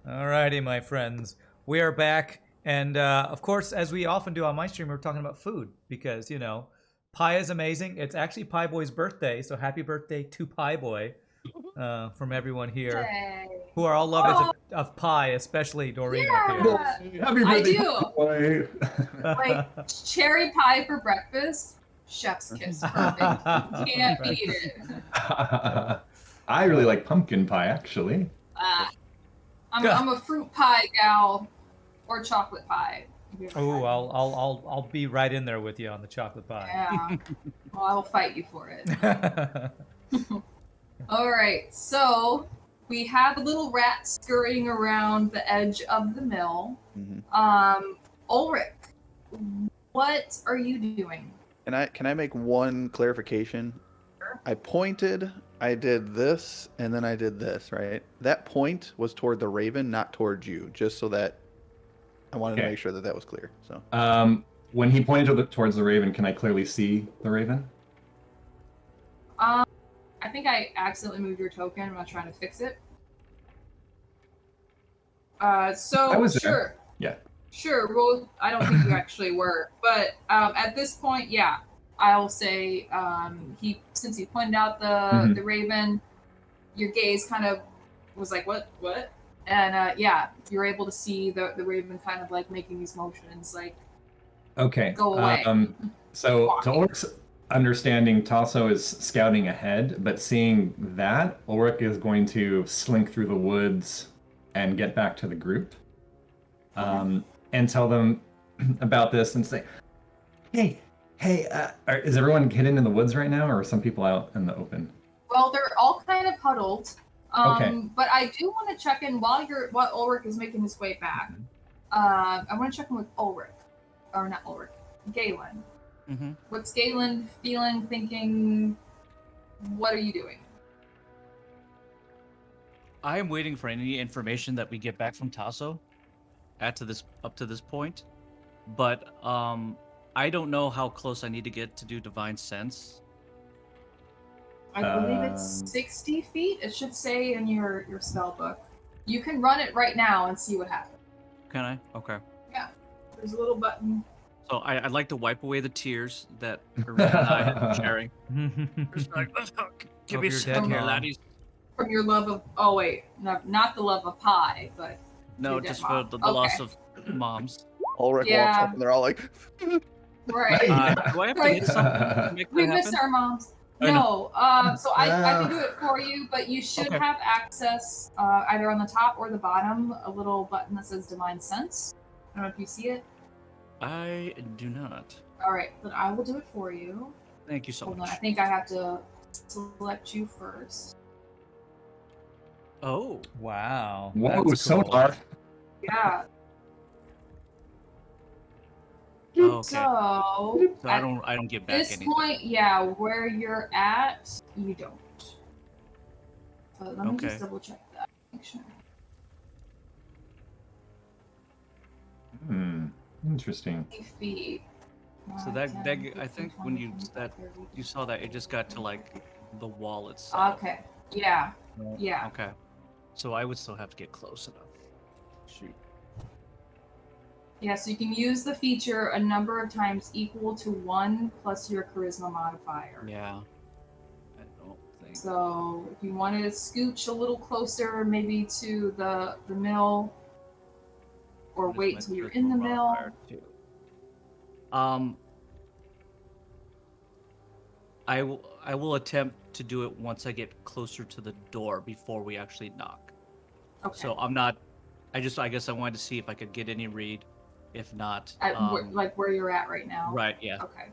Alrighty, my friends. We are back. And of course, as we often do on my stream, we're talking about food because, pie is amazing. It's actually Pie Boy's birthday. So happy birthday to Pie Boy from everyone here Yay. who are all lovers Oh, of pie, especially Doreen up here. yeah. Happy I birthday, do. boy. Like cherry pie for breakfast, chef's kiss. Perfect. Can't beat it. I really like pumpkin pie, actually. I'm a fruit pie gal or chocolate pie. Oh, I'll be right in there with you on the chocolate pie. Yeah. Well, I will fight you for it. All right. So we have a little rat scurrying around the edge of the mill. Ulrich, what are you doing? Can I make one clarification? Sure. I pointed, I did this, and then I did this, right? That point was toward the raven, not towards you, just so that I wanted to make sure that that was clear. So When he pointed towards the raven, can I clearly see the raven? I think I accidentally moved your token. I'm not trying to fix it. So sure. Yeah. Sure. Well, I don't think you actually were, but at this point, yeah, I'll say since he pointed out the raven, your gaze kind of was like what, and yeah, you're able to see the raven kind of like making these motions, like go away. So to Ulrich's understanding, Tasso is scouting ahead, but seeing that, Ulrich is going to slink through the woods and get back to the group. And tell them about this and say, hey, is everyone hidden in the woods right now, or are some people out in the open? Well, they're all kind of huddled. Okay. But I do want to check in while Ulrich is making his way back. I want to check in with Ulrich, or not Ulrich, Galen. What's Galen feeling, thinking? What are you doing? I am waiting for any information that we get back from Tasso up to this point, but I don't know how close I need to get to do divine sense. I believe it's 60 feet. It should say in your spell book. You can run it right now and see what happens. Can I? Okay. Yeah. There's a little button. So I'd like to wipe away the tears that Arena and I had been sharing. Just like, give me some here, laddies. From your love of, oh wait, no, not the love of pie, but no, just for the loss of moms. Ulrich walks up and they're all like, right. Do I have to hit something to make that we happen? missed our moms. No, so I can do it for you, but you should have access either on the top or the bottom, a little button that says Divine Sense. I don't know if you see it. I do not. All right, but I will do it for you. Thank you so much. Hold on, I think I have to select you first. Oh. Wow. Whoa, That's so cool. far. Yeah. Oh, okay. So I don't get back this anything. point, yeah, where you're at, you don't. So let me just double check that. Make sure. Interesting. 50 feet. So that 10, I think 15, when 20, 30. you saw that, it just got to like the wall itself. Okay. Yeah. Right? Yeah. Okay. So I would still have to get close enough. Shoot. Yeah, so you can use the feature a number of times equal to 1 plus your charisma modifier. Yeah. I don't think. So if you wanted to scooch a little closer, maybe to the mill, or wait until you're in the mill. I will attempt to do it once I get closer to the door before we actually knock. Okay. So I'm not. I guess I wanted to see if I could get any read. If not, like where you're at right now. Right. Yeah. Okay.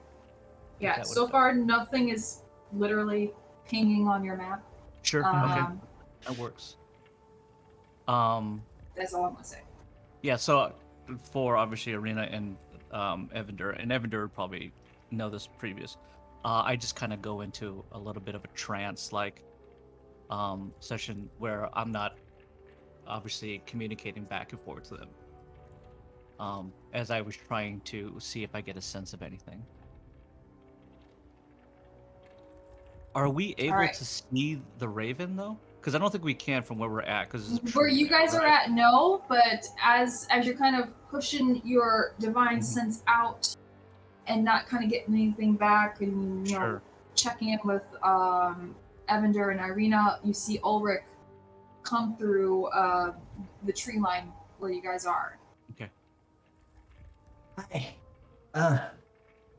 Yeah. So far, nothing is literally pinging on your map. Sure. Okay. That works. That's all I'm gonna say. Yeah. So for obviously Arena and Evander, and Evander would probably know this previous. I just kind of go into a little bit of a trance like session where I'm not obviously communicating back and forth to them. As I was trying to see if I get a sense of anything. Are we able to see the raven though? Because I don't think we can from where we're at. Because where you guys are at, no. But as you're kind of pushing your divine sense out, and not kind of getting anything back, and you know, checking in with Evander and Irina, you see Ulrich come through the tree line where you guys are. Okay. Hi.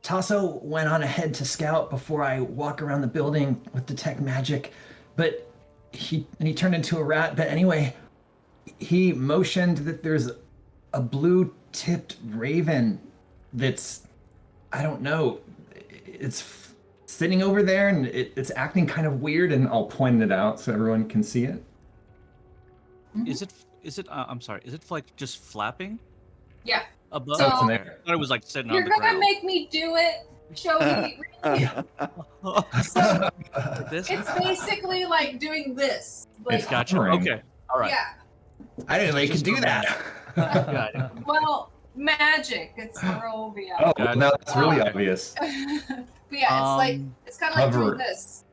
Tasso went on ahead to scout before I walk around the building with detect magic, but he turned into a rat. But anyway, he motioned that there's a blue-tipped raven that's, I don't know, it's sitting over there and it's acting kind of weird, and I'll point it out so everyone can see it. Is it? I'm sorry. Is it like just flapping? Yeah. Above? So, I thought it was like sitting on the ground. You're gonna make me do it, Shogi. Really? So this? it's basically like doing this. Like, It's Gotcha. hovering. Okay. All right. Yeah. I didn't know you could do that. Got it. Well, magic. It's Barovia. Oh, now that's really obvious. But yeah, it's kind of like hover. doing this.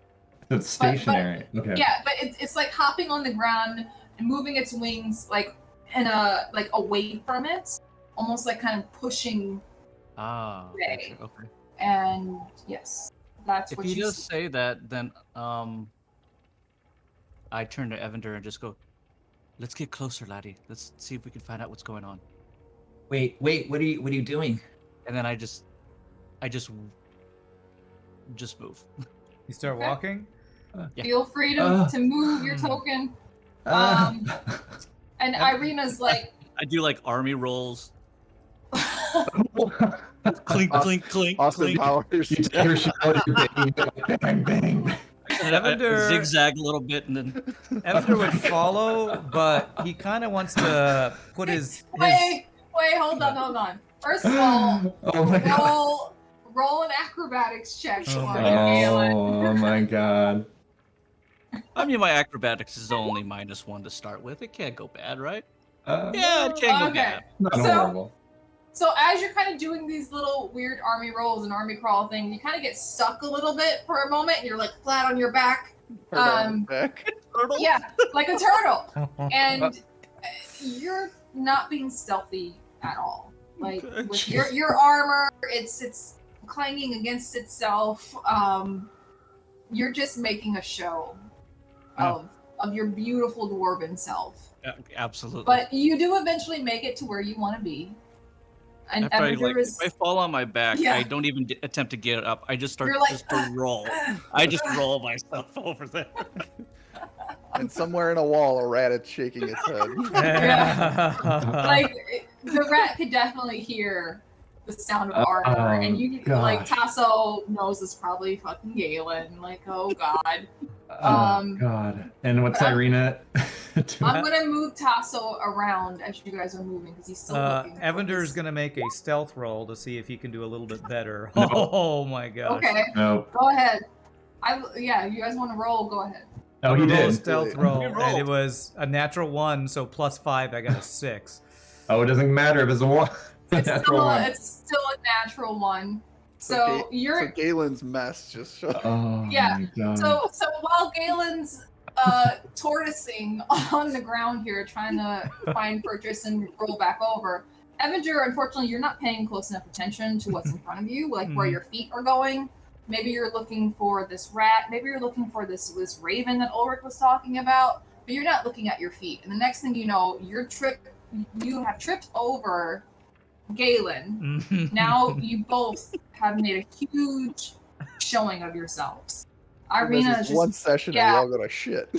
It's stationary. Okay. Yeah, but it's like hopping on the ground and moving its wings like in a like away from it, almost like kind of pushing. Okay. And yes, that's If what he you does see. say that, then I turn to Evander and just go, "Let's get closer, laddie. Let's see if we can find out what's going on." Wait, what are you doing? And then I just move. You start Okay. walking. Yeah. Feel free to move your token. And Irina's like, I do like army rolls. Clink, clink, clink, Austin clink. Powers. You take your shower, you bang, bang. And I Evander- zigzag a little bit, and then Evander would follow, but he kind of wants to put his wait, hold on. First of all, Oh my god. roll an acrobatics check. Oh for my Galen. Oh my god. I mean, my acrobatics is only -1 to start with. It can't go bad, right? Uh, Yeah, it can't go Okay. bad. Not So- horrible. So as you're kind of doing these little weird army rolls and army crawl thing, you kind of get stuck a little bit for a moment, and you're like flat on your back. Back. Yeah, like a turtle. And you're not being stealthy at all. Like with your armor, it's clanging against itself. You're just making a show of your beautiful dwarven self. Absolutely. But you do eventually make it to where you want to be. And After Evander if I fall on my back, Yeah. I don't even attempt to get up. I just start You're like, just to roll. I just roll myself over there. And somewhere in a wall, a rat is shaking its head. like the rat could definitely hear the sound of armor, and you like gosh. Tasso knows it's probably fucking Galen. Like, oh god. Oh god. And what's I'm- Irina doing? I'm gonna move Tasso around as you guys are moving because he's still looking. for Evander's this. gonna make a stealth roll to see if he can do a little bit better. No. Oh my gosh. Okay, No. go ahead. You guys want to roll? Go ahead. Oh, he Roll a did. stealth Really? roll, You and rolled. it was a natural 1, so +5. I got a 6. Oh, it doesn't matter if it's a one. It's Natural still, one. it's still a natural one. So So you're Galen's mess just showed. Oh Yeah. my god. So while Galen's tortoising on the ground here, trying to find purchase and roll back over, Evander, unfortunately, you're not paying close enough attention to what's in front of you, like where your feet are going. Maybe you're looking for this rat. Maybe you're looking for this raven that Ulrich was talking about. But you're not looking at your feet. And the next thing you know, you have tripped over Galen. Now you both have made a huge showing of yourselves. Irina is This is one just session yeah. and we all go to shit.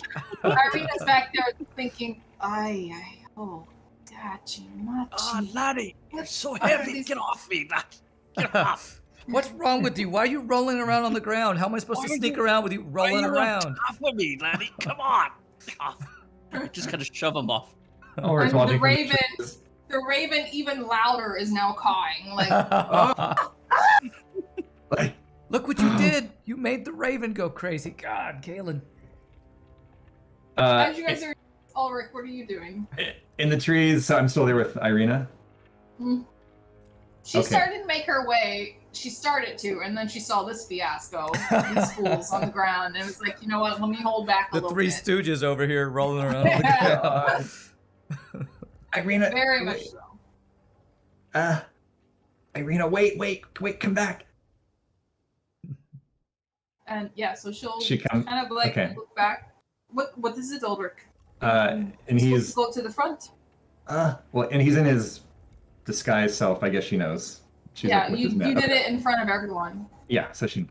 Irina's back there thinking, oh, dachi, machi. laddie, you're so What are heavy. these- Get off me, laddie. Get off. What's wrong with you? Why are you rolling around on the ground? How am I supposed to Why are sneak you- around with you Why rolling are you around? on top of me, laddie? Come on. Get off. Just kind of shove him off. Or it's And watching the from raven, the- the raven, even louder, is now cawing. Like, Like, Look what you did! You made the raven go crazy. God, Galen. as you guys are, Ulrich, what are you doing? in the trees, so I'm still there with Irina. Hmm. She started to make her way. She started to, and then she saw this fiasco, these fools on the ground, and it was like, you know what? Let me hold back a The little Three bit. Stooges over here rolling around on the ground. Irina, Very much so. Irina, wait, come back. And yeah, so she'll She kind of like look back. What is it, Ulrich? And You're he's supposed to go to the front. well, and he's in his disguised self. I guess she knows. She's Yeah, like with you his net. did it in front of everyone. Yeah, so she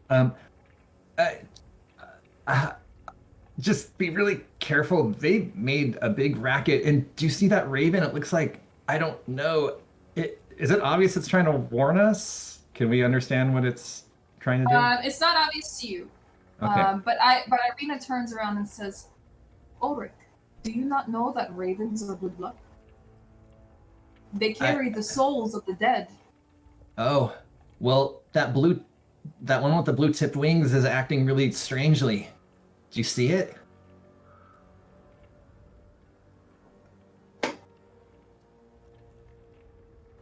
Just be really careful. They made a big racket. And do you see that raven? It looks like, I don't know. is it obvious it's trying to warn us? Can we understand what it's trying to do? It's not obvious to you. Okay. But Irina turns around and says, Ulrich, do you not know that ravens are good luck? They carry the souls of the dead. Oh, well, that one with the blue tipped wings is acting really strangely. Do you see it?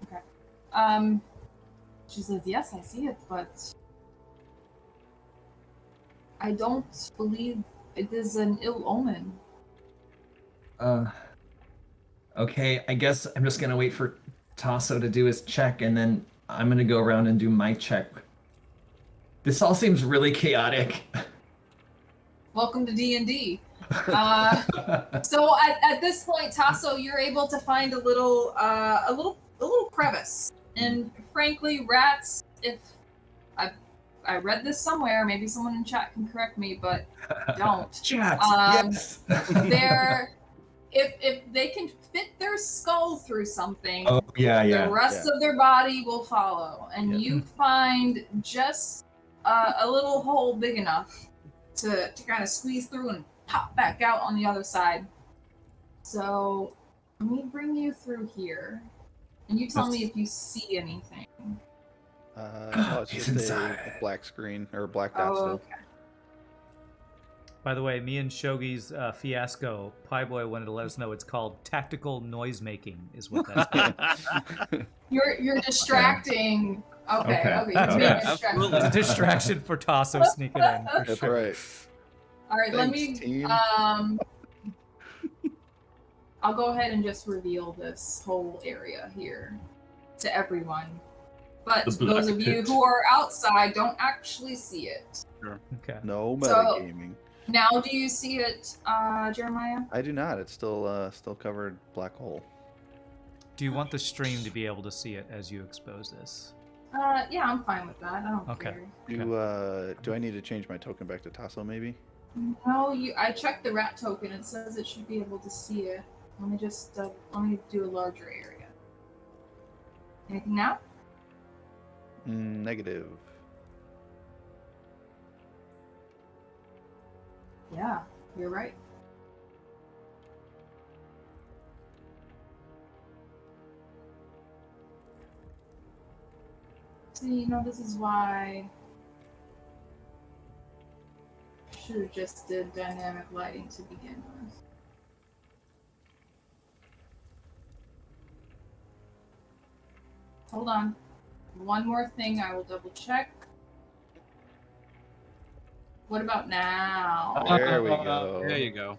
Okay. She says, yes, I see it, but I don't believe it is an ill omen. Okay, I guess I'm just gonna wait for Tasso to do his check, and then I'm gonna go around and do my check. This all seems really chaotic. Welcome to D&D. So at this point, Tasso, you're able to find a little crevice. And frankly, rats, if I read this somewhere, maybe someone in chat can correct me, but don't. Chat, yes. If they can fit their skull through something, Yeah. the rest of their body will follow. And you find just a little hole big enough to kind of squeeze through and pop back out on the other side. So let me bring you through here, and you tell me if you see anything. No, it's just a black screen or a black dot still. Okay. By the way, me and Shogi's fiasco, Pieboy wanted to let us know it's called tactical noise making, is what that's called. You're distracting. Okay. It's a distraction for Tasso sneaking in. That's right. All right, Thanks, let me. team. I'll go ahead and just reveal this whole area here to everyone. But those of you who are outside don't actually see it. Sure. Okay. No metagaming. Now, do you see it, Jeremiah? I do not. It's still covered black hole. Do you want the stream to be able to see it as you expose this? Yeah, I'm fine with that. I don't care. Do I need to change my token back to Tasso maybe? No, I checked the rat token. It says it should be able to see it. Let me just let me do a larger area. Anything now? Negative. Yeah, you're right. See, this is why I should have just did dynamic lighting to begin with. Hold on. One more thing I will double check. What about now? There we go. There you go.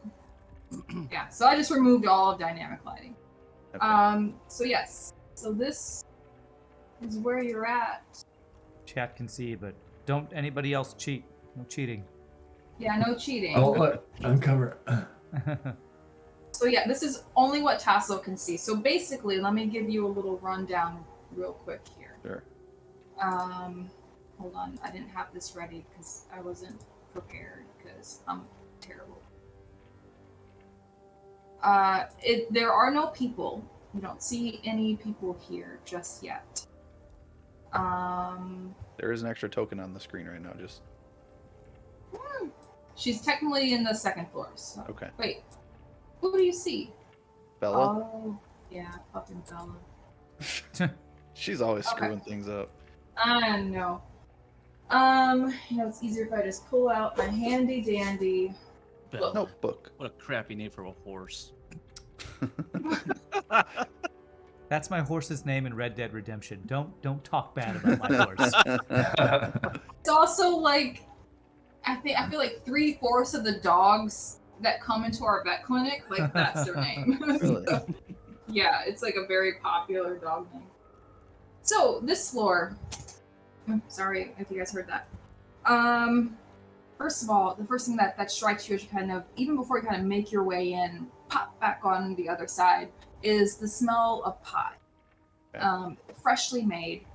Yeah, so I just removed all of dynamic lighting. Okay. So yes. So this is where you're at. Chat can see, but don't anybody else cheat. No cheating. Yeah, no cheating. Oh, uncover. So yeah, this is only what Tasso can see. So basically, let me give you a little rundown real quick here. Sure. Hold on, I didn't have this ready because I wasn't prepared because I'm terrible. There are no people. You don't see any people here just yet. There is an extra token on the screen right now. Just She's technically in the second floor. So. okay. Wait, who do you see? Bella. Oh, yeah, fucking Bella. She's always screwing things up. I know. It's easier if I just pull out my handy dandy. Bella. Notebook. What a crappy name for a horse. That's my horse's name in Red Dead Redemption. Don't talk bad about my horse. It's also like I feel like 3/4 of the dogs that come into our vet clinic, like that's their name. Really? Yeah, it's like a very popular dog name. So this floor, sorry if you guys heard that. First of all, the first thing that strikes you as you kind of, even before you kind of make your way in, pop back on the other side, is the smell of pie. Okay. Freshly made.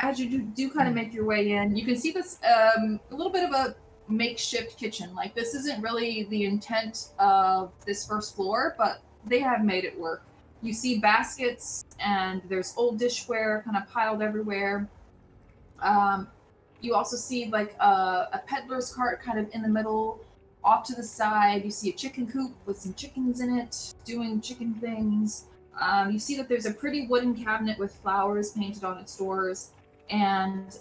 As you do kind of make your way in, you can see this a little bit of a makeshift kitchen. Like this isn't really the intent of this first floor, but they have made it work. You see baskets and there's old dishware kind of piled everywhere. You also see like a peddler's cart kind of in the middle. Off to the side, you see a chicken coop with some chickens in it doing chicken things. You see that there's a pretty wooden cabinet with flowers painted on its doors. And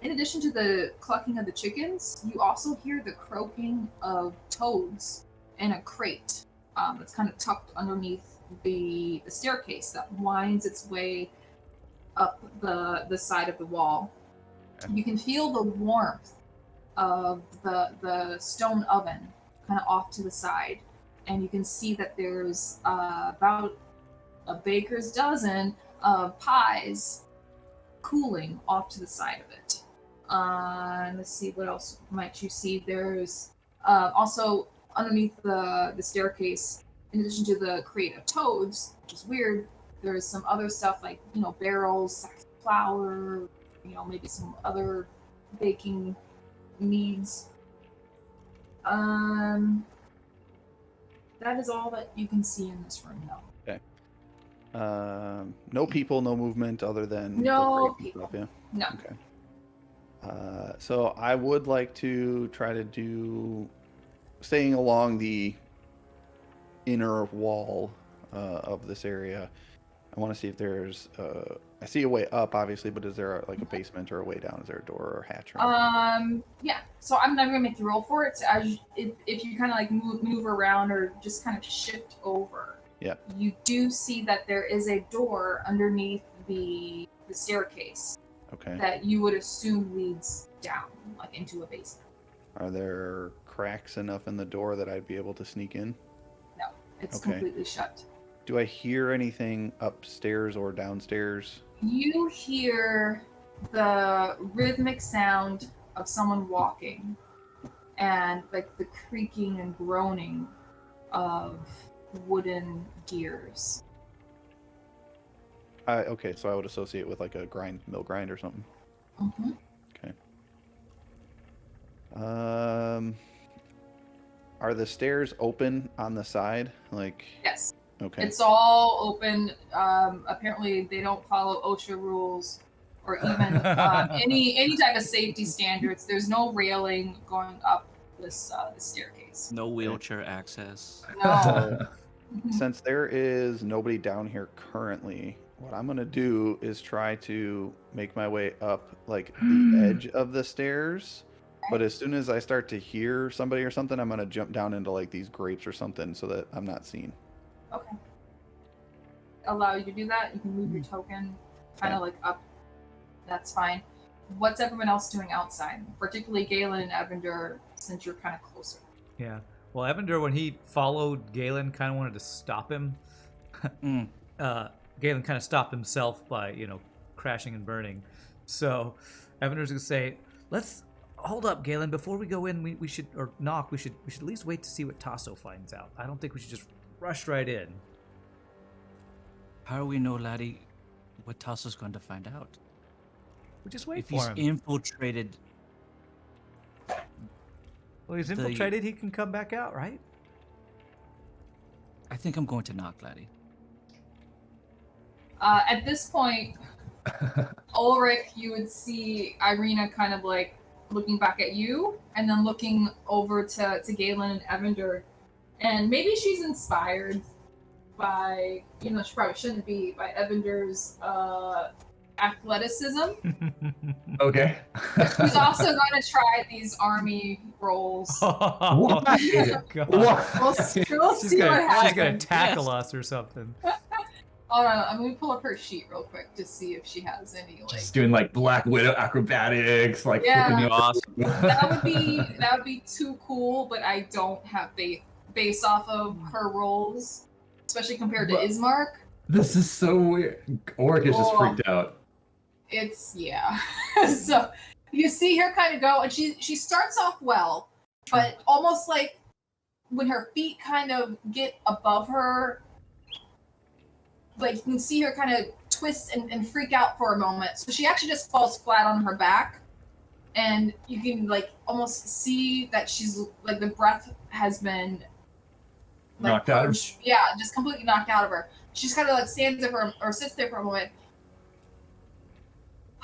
in addition to the clucking of the chickens, you also hear the croaking of toads in a crate that's kind of tucked underneath the staircase that winds its way up the side of the wall. Okay. You can feel the warmth of the stone oven kind of off to the side. And you can see that there's about a baker's dozen of pies cooling off to the side of it. Let's see, what else might you see? There's also underneath the staircase, in addition to the crate of toads, which is weird, there's some other stuff like, barrels, sacks of flour, maybe some other baking needs. That is all that you can see in this room, though. No people, no movement other than No the people. stuff, yeah. No. Okay. So I would like to try to do staying along the inner wall of this area. I want to see if there's I see a way up, obviously, but is there like a basement or a way down? Is there a door or a hatch? Yeah. So I'm not gonna make you roll for it. So if you kind of like move around or just kind of shift over, yeah, you do see that there is a door underneath the staircase. Okay. That you would assume leads down, like into a basement. Are there cracks enough in the door that I'd be able to sneak in? No, it's Okay. completely shut. Do I hear anything upstairs or downstairs? You hear the rhythmic sound of someone walking and like the creaking and groaning of wooden gears. Okay, so I would associate with like a mill grind or something. Mm-hmm. Okay. Are the stairs open on the side? Like, Yes. okay. It's all open. Apparently, they don't follow OSHA rules or even any type of safety standards. There's no railing going up this staircase. No wheelchair access. No. Since there is nobody down here currently, what I'm gonna do is try to make my way up like the edge of the stairs. But as soon as I start to hear somebody or something, I'm gonna jump down into like these grapes or something so that I'm not seen. Okay. Allow you to do that. You can move your token kind of like up. That's fine. What's everyone else doing outside? Particularly Galen and Evander, since you're kind of closer. Yeah. Well, Evander, when he followed Galen, kind of wanted to stop him. Galen kind of stopped himself by, crashing and burning. So Evander's going to say, let's hold up, Galen. Before we go in, we should, or knock, we should at least wait to see what Tasso finds out. I don't think we should just rush right in. How do we know, laddie, what Tasso's going to find out? We just wait If for he's him. infiltrated. Well, he's infiltrated, he can come back out, right? I think I'm going to knock, laddie. At this point, Ulrich, you would see Irina kind of like looking back at you and then looking over to Galen and Evander. And maybe she's inspired by, she probably shouldn't be, by Evander's athleticism. Okay. She's also going to try these army rolls. Oh, God. We'll see what happens. She's gonna tackle us or something. Hold on, I'm gonna pull up her sheet real quick to see if she has any like. Just doing like Black Widow acrobatics, like Yeah. flipping you off. That would be too cool, but I don't have faith based off of her roles, especially compared to Ismark. This is so weird. Oric is just freaked out. It's So you see her kind of go, and she starts off well, but almost like when her feet kind of get above her, like you can see her kind of twist and freak out for a moment. So she actually just falls flat on her back, and you can like almost see that she's like the breath has been like, knocked out of her? Yeah, just completely knocked out of her. She's kind of like stands there or sits there for a moment.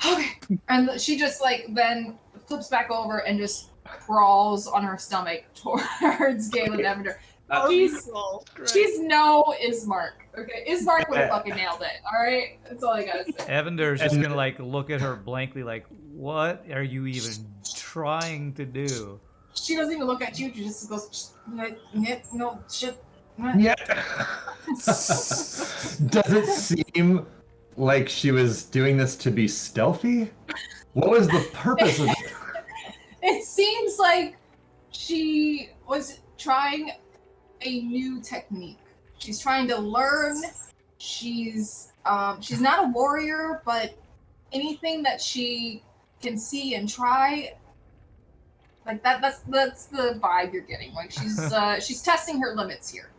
Okay, and she just like then flips back over and just crawls on her stomach towards Galen Evander. She's no Ismark. Okay, Ismark would have fucking nailed it. All right, that's all I gotta say. Evander's just gonna like look at her blankly, like, "What are you even trying to do?" She doesn't even look at you. She just goes, "No shit." Yeah. Does it seem like she was doing this to be stealthy? What was the purpose of it? It seems like she was trying a new technique. She's trying to learn. She's not a warrior, but anything that she can see and try, like that's the vibe you're getting. Like she's testing her limits here.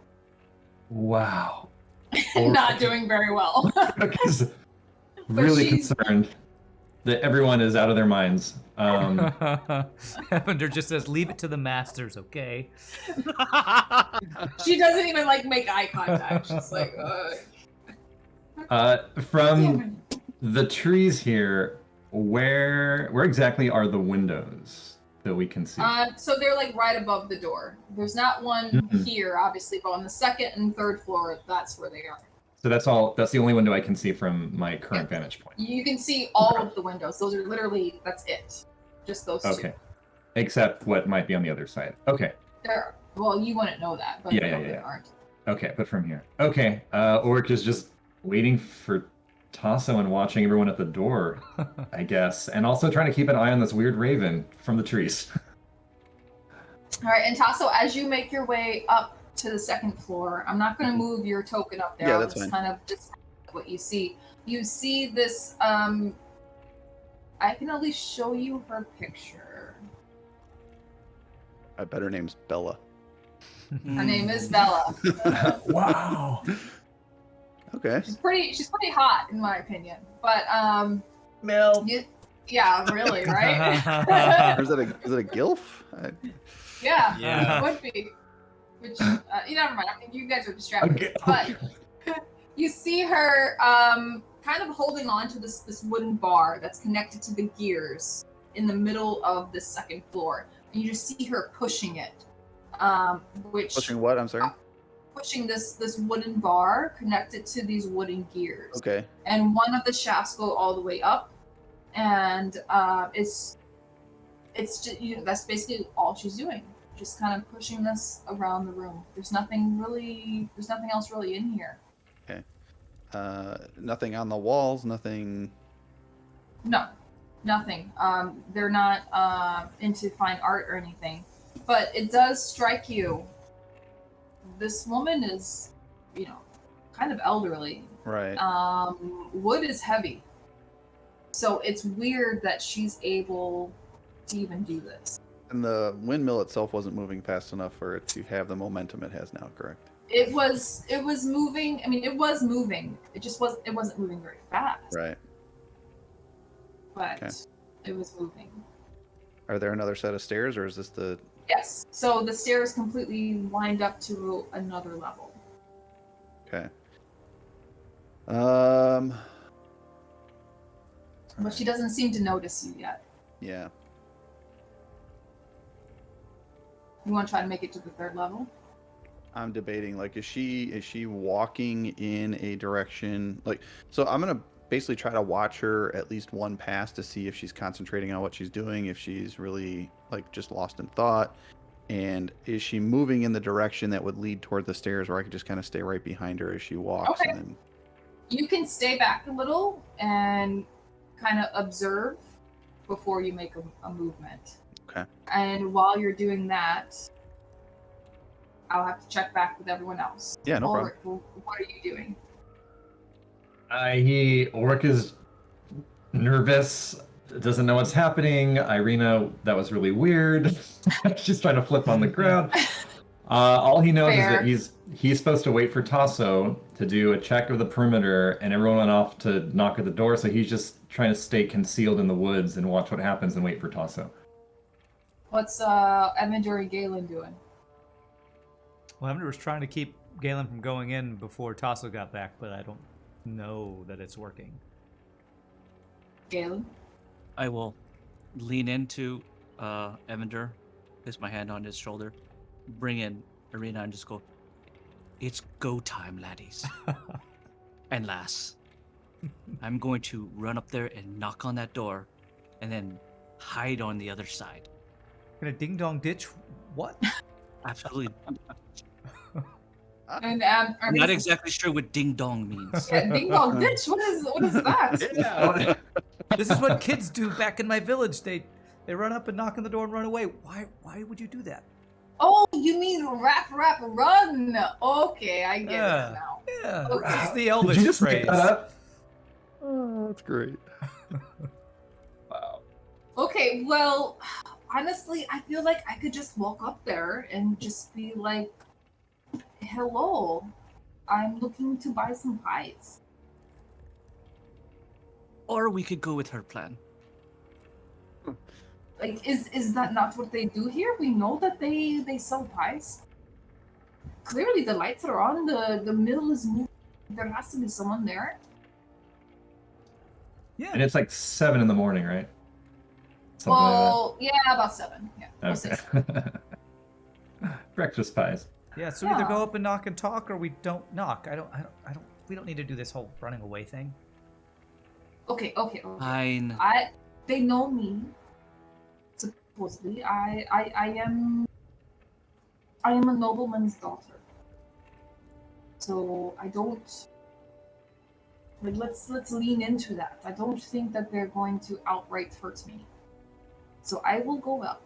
Wow. Not doing very well. Is really concerned that everyone is out of their minds. Evander just says, "Leave it to the masters, okay?" She doesn't even like make eye contact. She's like, From the trees here, where exactly are the windows that we can see? So they're like right above the door. There's not one here, obviously, but on the second and third floor, that's where they are. So that's the only window I can see from my current vantage point. You can see all of the windows. Those are literally, that's it. Just those two. Okay. Except what might be on the other side. Okay. Well, you wouldn't know that, but Yeah. aren't. Okay, but from here. Okay. Oric is just waiting for Tasso and watching everyone at the door, I guess. And also trying to keep an eye on this weird raven from the trees. All right, and Tasso, as you make your way up to the second floor, I'm not going to move your token up there. Yeah, I'll that's just fine. kind of just what you see. You see this, I can at least show you her picture. I bet her name's Bella. Her name is Bella. Wow. Okay. She's pretty hot in my opinion. But Mel. yeah, really, right? Or is it a gilf? Yeah, Yeah. it would be. Which never mind. I mean, you guys are distracted. But you see her kind of holding on to this wooden bar that's connected to the gears in the middle of the second floor, and you just see her pushing it. Pushing what? I'm sorry. Pushing this wooden bar connected to these wooden gears. Okay. And one of the shafts go all the way up, and it's just, that's basically all she's doing. Just kind of pushing this around the room. There's nothing else really in here. Okay. Nothing on the walls. Nothing. No, nothing. They're not into fine art or anything, but it does strike you. This woman is, kind of elderly. Right. Wood is heavy, so it's weird that she's able to even do this. And the windmill itself wasn't moving fast enough for it to have the momentum it has now, correct? It was moving. I mean, it was moving. It wasn't moving very fast. Right. But Okay. it was moving. Are there another set of stairs, or is this the? Yes. So the stairs completely wind up to another level. Okay. But she doesn't seem to notice you yet. Yeah. You want to try to make it to the third level? I'm debating, like, is she walking in a direction, like, so I'm gonna basically try to watch her at least one pass to see if she's concentrating on what she's doing, if she's really like just lost in thought, and is she moving in the direction that would lead toward the stairs, where I could just kind of stay right behind her as she walks. Okay. And then You can stay back a little and kind of observe before you make a movement. Okay. And while you're doing that, I'll have to check back with everyone else. Yeah, no problem. Ulrich, what are you doing? Ulrich is nervous, doesn't know what's happening. Irina, that was really weird. She's trying to flip on the ground. All he knows Fair. is that he's supposed to wait for Tasso to do a check of the perimeter, and everyone went off to knock at the door, so he's just trying to stay concealed in the woods and watch what happens and wait for Tasso. What's Evander and Galen doing? Well, Evander was trying to keep Galen from going in before Tasso got back, but I don't know that it's working. Galen? I will lean into Evander, place my hand on his shoulder, bring in Irina, and just go, "It's go time, laddies and lass. I'm going to run up there and knock on that door, and then hide on the other side." In a ding-dong ditch? What? Absolutely. And I'm not exactly sure what ding dong means. Yeah, ding dong ditch. What is that? Yeah. This is what kids do back in my village. They run up and knock on the door and run away. Why would you do that? Oh, you mean rap, run? Okay, I get it now. Yeah, Okay. this is the Did Elvish you just phrase. pick that up? Oh, that's great. Wow. Okay, well, honestly, I feel like I could just walk up there and just be like, "Hello, I'm looking to buy some pies." Or we could go with her plan. Like, is that not what they do here? We know that they sell pies. Clearly, the lights are on. The middle is moving. There has to be someone there. Yeah. And it's like 7 in the morning, right? Something Well, yeah, about 7. Yeah, we'll say like 7. that. Breakfast pies. Yeah, so either Yeah. go up and knock and talk, or we don't knock. We don't need to do this whole running away thing. Okay. Fine. They know me. Supposedly, I am a nobleman's daughter. So I don't like. Let's lean into that. I don't think that they're going to outright hurt me. So I will go up.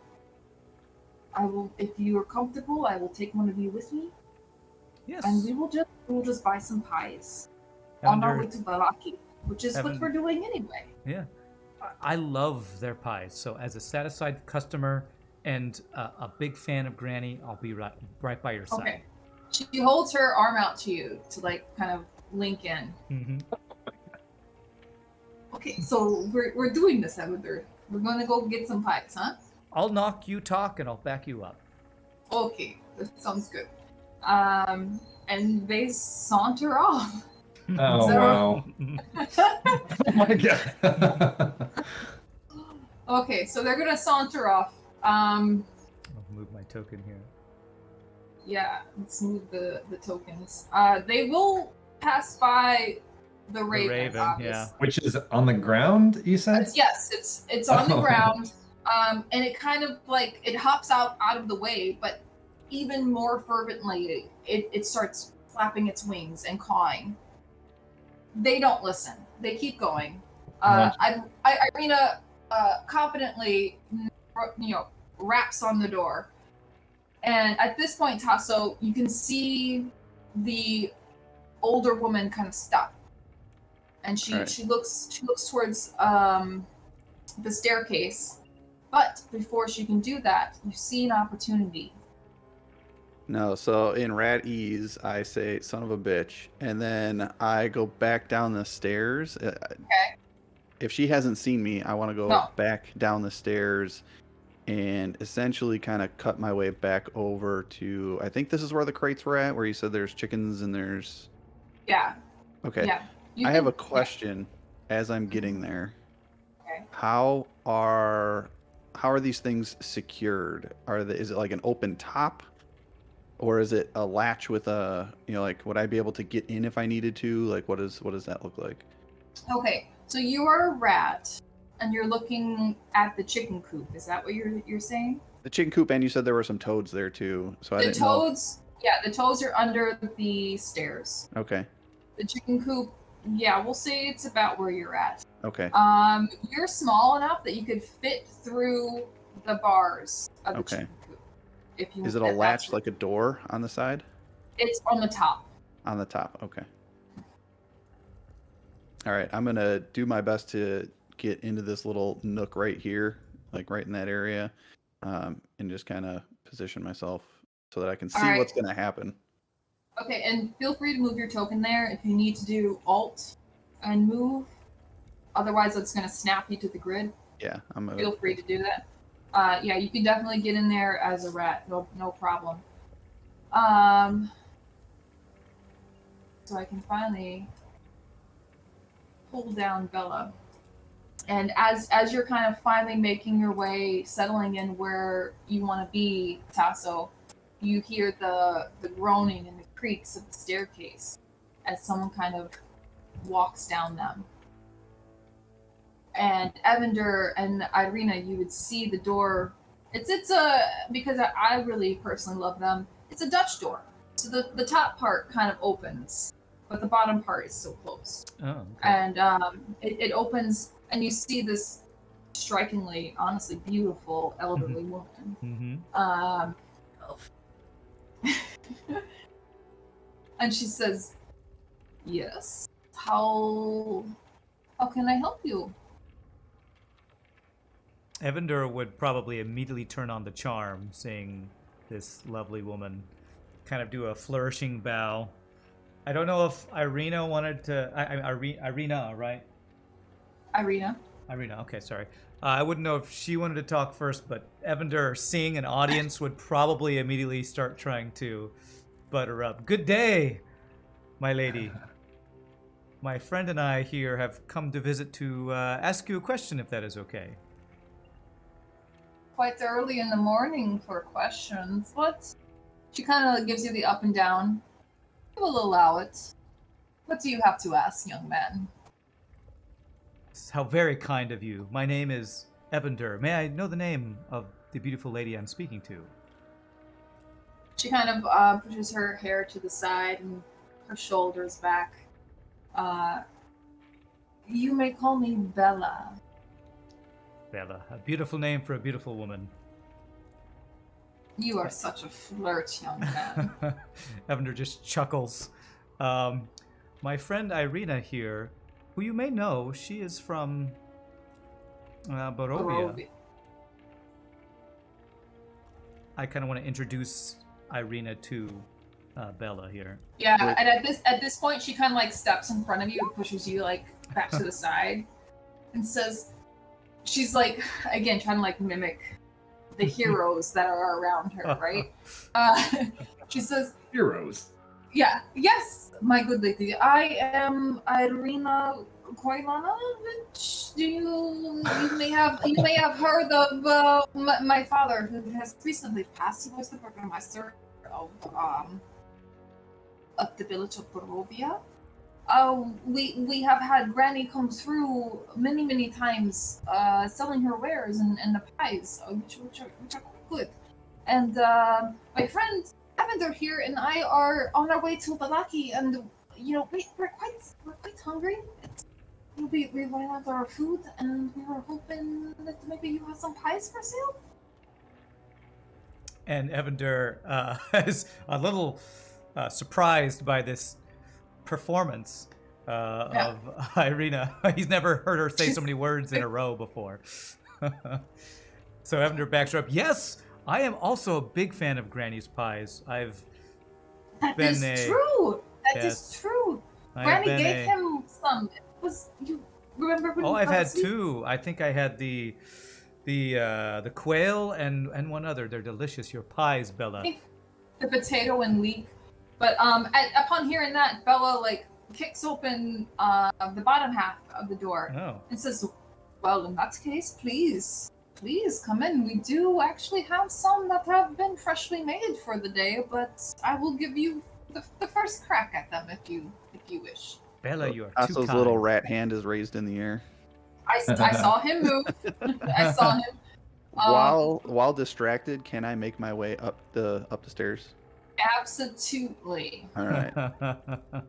I will, if you are comfortable, I will take one of you with me, Yes. and we'll just buy some pies on our way Evander, to Valaki, which is what Evan- we're doing anyway. yeah. I love their pies. So as a satisfied customer and a big fan of Granny, I'll be right by your side. Okay. She holds her arm out to you to like kind of link in. Mm-hmm. Okay, so we're doing this, Evander. We're gonna go get some pies, huh? I'll knock, you talk, and I'll back you up. Okay, that sounds good. And they saunter off. Oh, So- wow. Oh, my God. Okay, so they're gonna saunter off. I'll move my token here. Yeah, let's move the tokens. They will pass by the Raven, Raven, obviously. yeah. Which is on the ground, you said? Yes, it's on the Oh. ground. And it kind of like it hops out of the way, but even more fervently, it starts flapping its wings and cawing. They don't listen. They keep going. Irina confidently, raps on the door, and at this point, Tasso, you can see the older woman kind of stop, and she Right. she looks towards the staircase, but before she can do that, you see an opportunity. No, so in rat ease, I say "son of a bitch," and then I go back down the stairs. Okay. If she hasn't seen me, I want to go No. back down the stairs and essentially kind of cut my way back over to. I think this is where the crates were at, where you said there's chickens and there's. Yeah. Okay. Yeah. You I have a can- question as I'm getting there. Okay. How are these things secured? Is it like an open top? Or is it a latch with a, like, would I be able to get in if I needed to? Like, what does that look like? Okay, so you are a rat, and you're looking at the chicken coop. Is that what you're saying? The chicken coop, and you said there were some toads there too. So I The didn't know. toads, yeah, the toads are under the stairs. Okay. The chicken coop Yeah, we'll say it's about where you're at. Okay. You're small enough that you could fit through the bars of the Okay. chicken coop. If you Is it a if that's latch where- like a door on the side? It's on the top. On the top. Okay. All right. I'm gonna do my best to get into this little nook right here, like right in that area, and just kind of position myself so that I can see All right. what's gonna happen. Okay, and feel free to move your token there if you need to do Alt and move. Otherwise, it's going to snap you to the grid. Yeah, I'm gonna. Feel free to do that. Yeah, you can definitely get in there as a rat. No problem. So I can finally pull down Bella. And as you're kind of finally making your way, settling in where you want to be, Tasso, you hear the groaning and the creaks of the staircase as someone kind of walks down them. And Evander and Irina, you would see the door. It's a, because I really personally love them, it's a Dutch door. So the top part kind of opens, but the bottom part is still closed. Oh, okay. And it opens, and you see this strikingly, honestly beautiful elderly woman. Mm-hmm. And she says, "Yes. How can I help you?" Evander would probably immediately turn on the charm, seeing this lovely woman kind of do a flourishing bow. I don't know if Irina wanted to... Irina, right? Irina. Irina, okay, sorry. I wouldn't know if she wanted to talk first, but Evander, seeing an audience, would probably immediately start trying to butter up. Good day, my lady. My friend and I here have come to visit to ask you a question, if that is okay. Quite early in the morning for questions. What? She kind of gives you the up and down. I will allow it. What do you have to ask, young man? How very kind of you. My name is Evander. May I know the name of the beautiful lady I'm speaking to? She kind of pushes her hair to the side and her shoulders back. You may call me Bella. Bella. A beautiful name for a beautiful woman. You are such a flirt, young man. Evander just chuckles. My friend Irina here, who you may know, she is from Barovia. I kind of want to introduce Irina to Bella here. Yeah, and at this point, she kind of like steps in front of you and pushes you like back to the side, and says, she's like again trying to like mimic the heroes that are around her, right? She says, Heroes. "Yeah, yes, my good lady. I am Irina Koilanovich. You may have heard of my father, who has recently passed. He was the burgomaster of the village of Barovia. We have had Granny come through many times, selling her wares and the pies, which are quite good. And my friend Evander here and I are on our way to Valaki, and we're quite hungry. We ran out of our food, and we were hoping that maybe you have some pies for sale." And Evander is a little surprised by this performance of Irina. He's never heard her say so many words in a row before. So Evander backs her up. Yes, I am also a big fan of Granny's pies. That is true. That is true. Granny gave him some. You remember when? Oh, I've had two. I think I had the quail and one other. They're delicious. Your pies, Bella. The potato and leek. But upon hearing that, Bella like kicks open the bottom half of the door and says, "Well, in that case, please come in. We do actually have some that have been freshly made for the day, but I will give you the first crack at them if you wish." Bella, you are too Tasso's kind. little rat hand is raised in the air. I saw him move. I saw him. While distracted, can I make my way up the stairs? Absolutely. All right.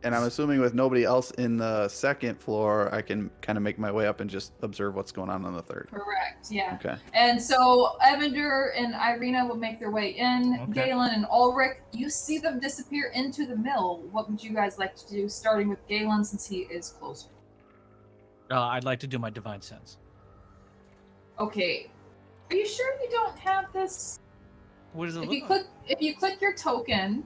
And I'm assuming with nobody else in the second floor, I can kind of make my way up and just observe what's going on the third. Correct. Yeah. Okay. And so Evander and Irina will make their way in. Okay. Galen and Ulrich, you see them disappear into the mill. What would you guys like to do, starting with Galen since he is closer? I'd like to do my divine sense. Okay. Are you sure you don't have this? What does it If look you like? click your token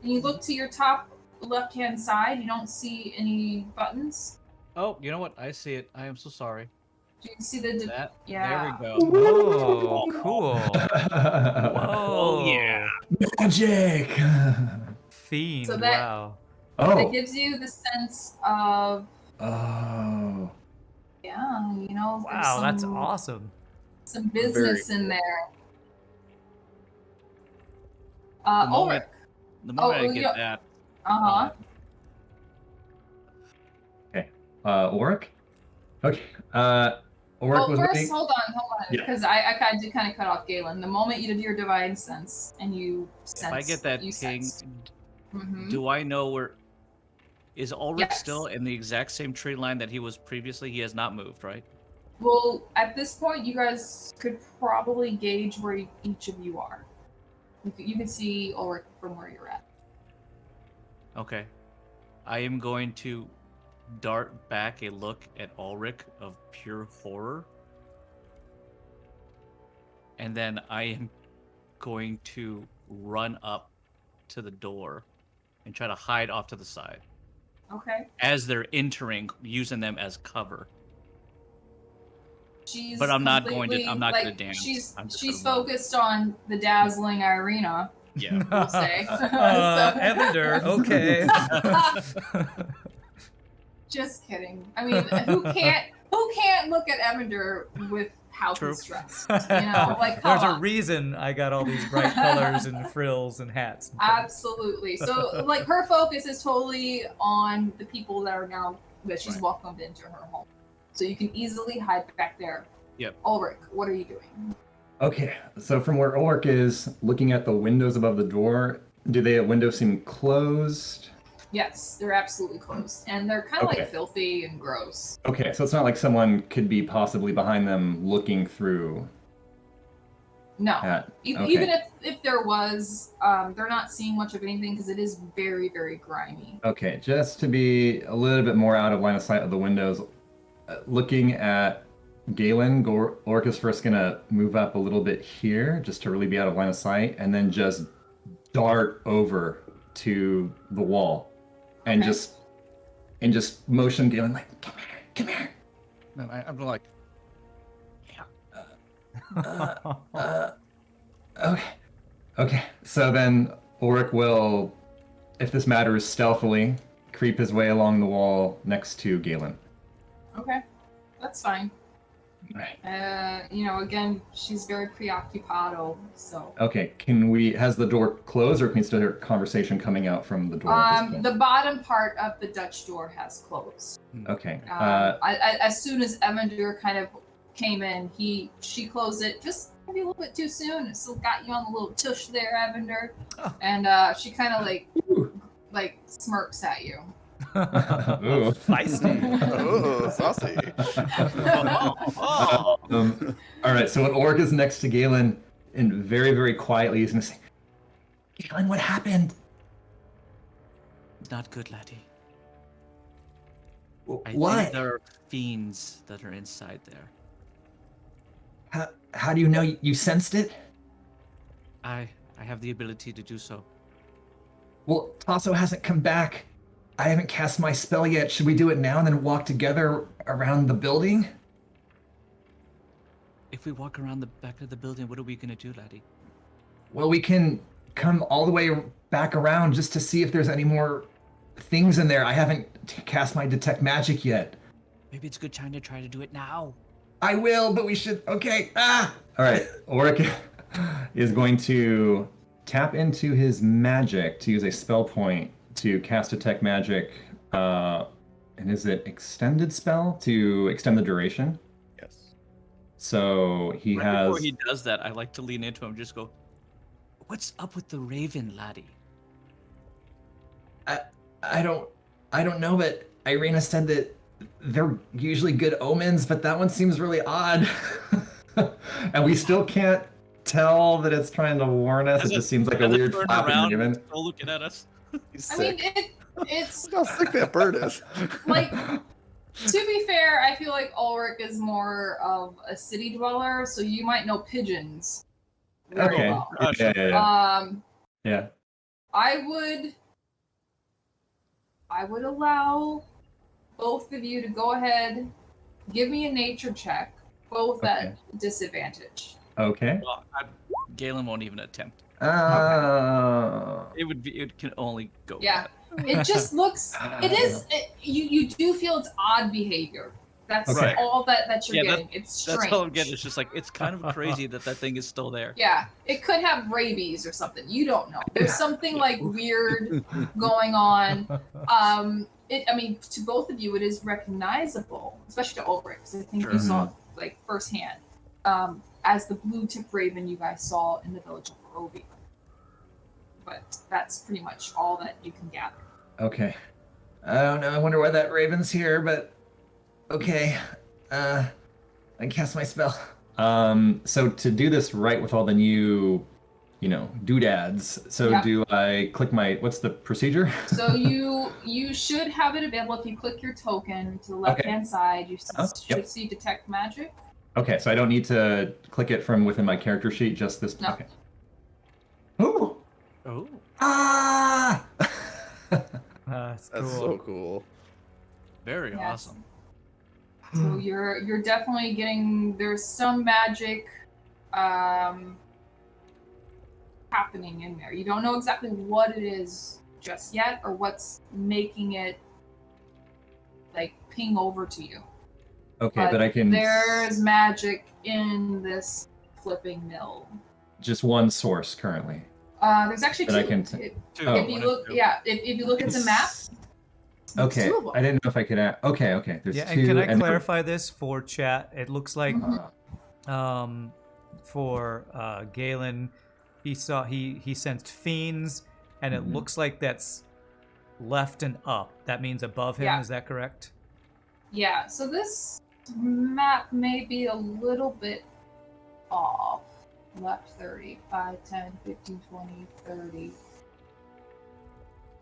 and you look to your top left-hand side, you don't see any buttons. Oh, you know what? I see it. I am so sorry. Do you see the? That. Yeah. There we go. Whoa, cool. Whoa. Oh, yeah. Magic. Fiend, So that- wow. It Oh. gives you the sense of, Oh. yeah, you know, there's Wow, that's some- awesome. some business in there. The moment- Ulrich. The moment I Oh, get yeah. that, Uh-huh. Oric? Okay. Oric was First, waiting. hold on, Yeah. because I did kind of cut off Galen. The moment you did your divine sense and you sense, if I get that you ping, Mm-hmm. do I know where? Is Ulrich Yes. still in the exact same tree line that he was previously? He has not moved, right? Well, at this point, you guys could probably gauge where each of you are. You can see Ulrich from where you're at. Okay. I am going to dart back a look at Ulrich of pure horror. And then I am going to run up to the door and try to hide off to the side Okay. as they're entering, using them as cover. She's But I'm not going to- completely, I'm not gonna like, dance. She's I'm just she's gonna run. focused on the dazzling Irina. Yeah. We'll say. Evander, okay. Just kidding. I mean, who can't look at Evander with how True. he's dressed? You know, like come There's a on. reason I got all these bright colors and frills and hats. And things. Absolutely. So, like, her focus is totally on the people that are now that she's Right. welcomed into her home. So you can easily hide back there. Yep. Ulrich, what are you doing? Okay, so from where Oric is, looking at the windows above the door, do the windows seem closed? Yes, they're absolutely closed, and they're kind of Okay. like filthy and gross. Okay, so it's not like someone could be possibly behind them looking through No, at. Okay. even if there was, they're not seeing much of anything because it is very, very grimy. Okay, just to be a little bit more out of line of sight of the windows, looking at Galen, Oric is first gonna move up a little bit here, just to really be out of line of sight, and then just dart over to the wall, and Okay. just motion Galen like, come here. And I'm like, Okay. So then Oric will, if this matters, stealthily creep his way along the wall next to Galen. Okay, that's fine. Right. You know, again, she's very preoccupado, so. Okay. Has the door closed, or can we still hear conversation coming out from the door? At this point? The bottom part of the Dutch door has closed. Okay. As soon as Evander kind of came in, she closed it just maybe a little bit too soon. It still got you on the little tush there, Evander, Oh. and she kind of like smirks at you. Ooh. Feisty. Oh, saucy. All right. So when Oric is next to Galen, and very, very quietly, he's gonna say, Galen, what happened? not good, laddie. I What? think there are fiends that are inside there. How do you know you sensed it? I have the ability to do so. Well, Tasso hasn't come back. I haven't cast my spell yet. Should we do it now and then walk together around the building? If we walk around the back of the building, what are we gonna do, laddie? Well, we can come all the way back around just to see if there's any more things in there. I haven't cast my detect magic yet. Maybe it's a good time to try to do it now. I will, but we should. Okay. all right. Oric is going to tap into his magic to use a spell point to cast detect magic. And is it extended spell to extend the duration? Yes. So he Right has. before he does that, I like to lean into him and just go, "What's up with the raven, laddie? I don't know, but Irina said that they're usually good omens, but that one seems really odd. And we still can't tell that it's trying to warn us. It just seems like a Does it weird turn flapping around and raven. still looking at us? He's I mean, sick. it's Look how sick that bird is. like, to be fair, I feel like Ulrich is more of a city dweller, so you might know pigeons very Okay. well. Yeah. Yeah. I would allow both of you to go ahead, give me a nature check, both at disadvantage. Okay. Well, Galen won't even attempt. It can only go. Yeah. bad. It just looks. You do feel it's odd behavior. That's Right. all that you're Yeah, getting. It's strange. That's all I'm getting. It's just like it's kind of crazy that thing is still there. Yeah, it could have rabies or something. You don't know. There's something like weird going on. I mean, to both of you, it is recognizable, especially to Ulrich, because I think you saw it, like firsthand, as the blue-tipped raven you guys saw in the village of Barovia. But that's pretty much all that you can gather. Okay. I don't know. I wonder why that raven's here, but okay. I cast my spell. So to do this right with all the new, doodads. So Yep. do I click what's the procedure? So you should have it available if you click your token to the left-hand side. You should see detect magic. Okay, so I don't need to click it from within my character sheet, just this. No. Okay. Ooh. Oh. Ah! That's cool. That's so cool. Very Yes. awesome. So you're definitely getting, there's some magic happening in there. You don't know exactly what it is just yet or what's making it like ping over to you. Okay, but I can. There's magic in this flipping mill. Just one source currently. There's actually two. But I can. If you look, if you look at the map. Okay, two of them. I didn't know if I could. Okay. There's Yeah, two. and can I and clarify this for chat? It looks like for Galen, he sensed fiends, and it looks like that's left and up. That means above him. Yeah. Is that correct? Yeah, so this map may be a little bit off. Left 30, 5, 10, 15, 20, 30.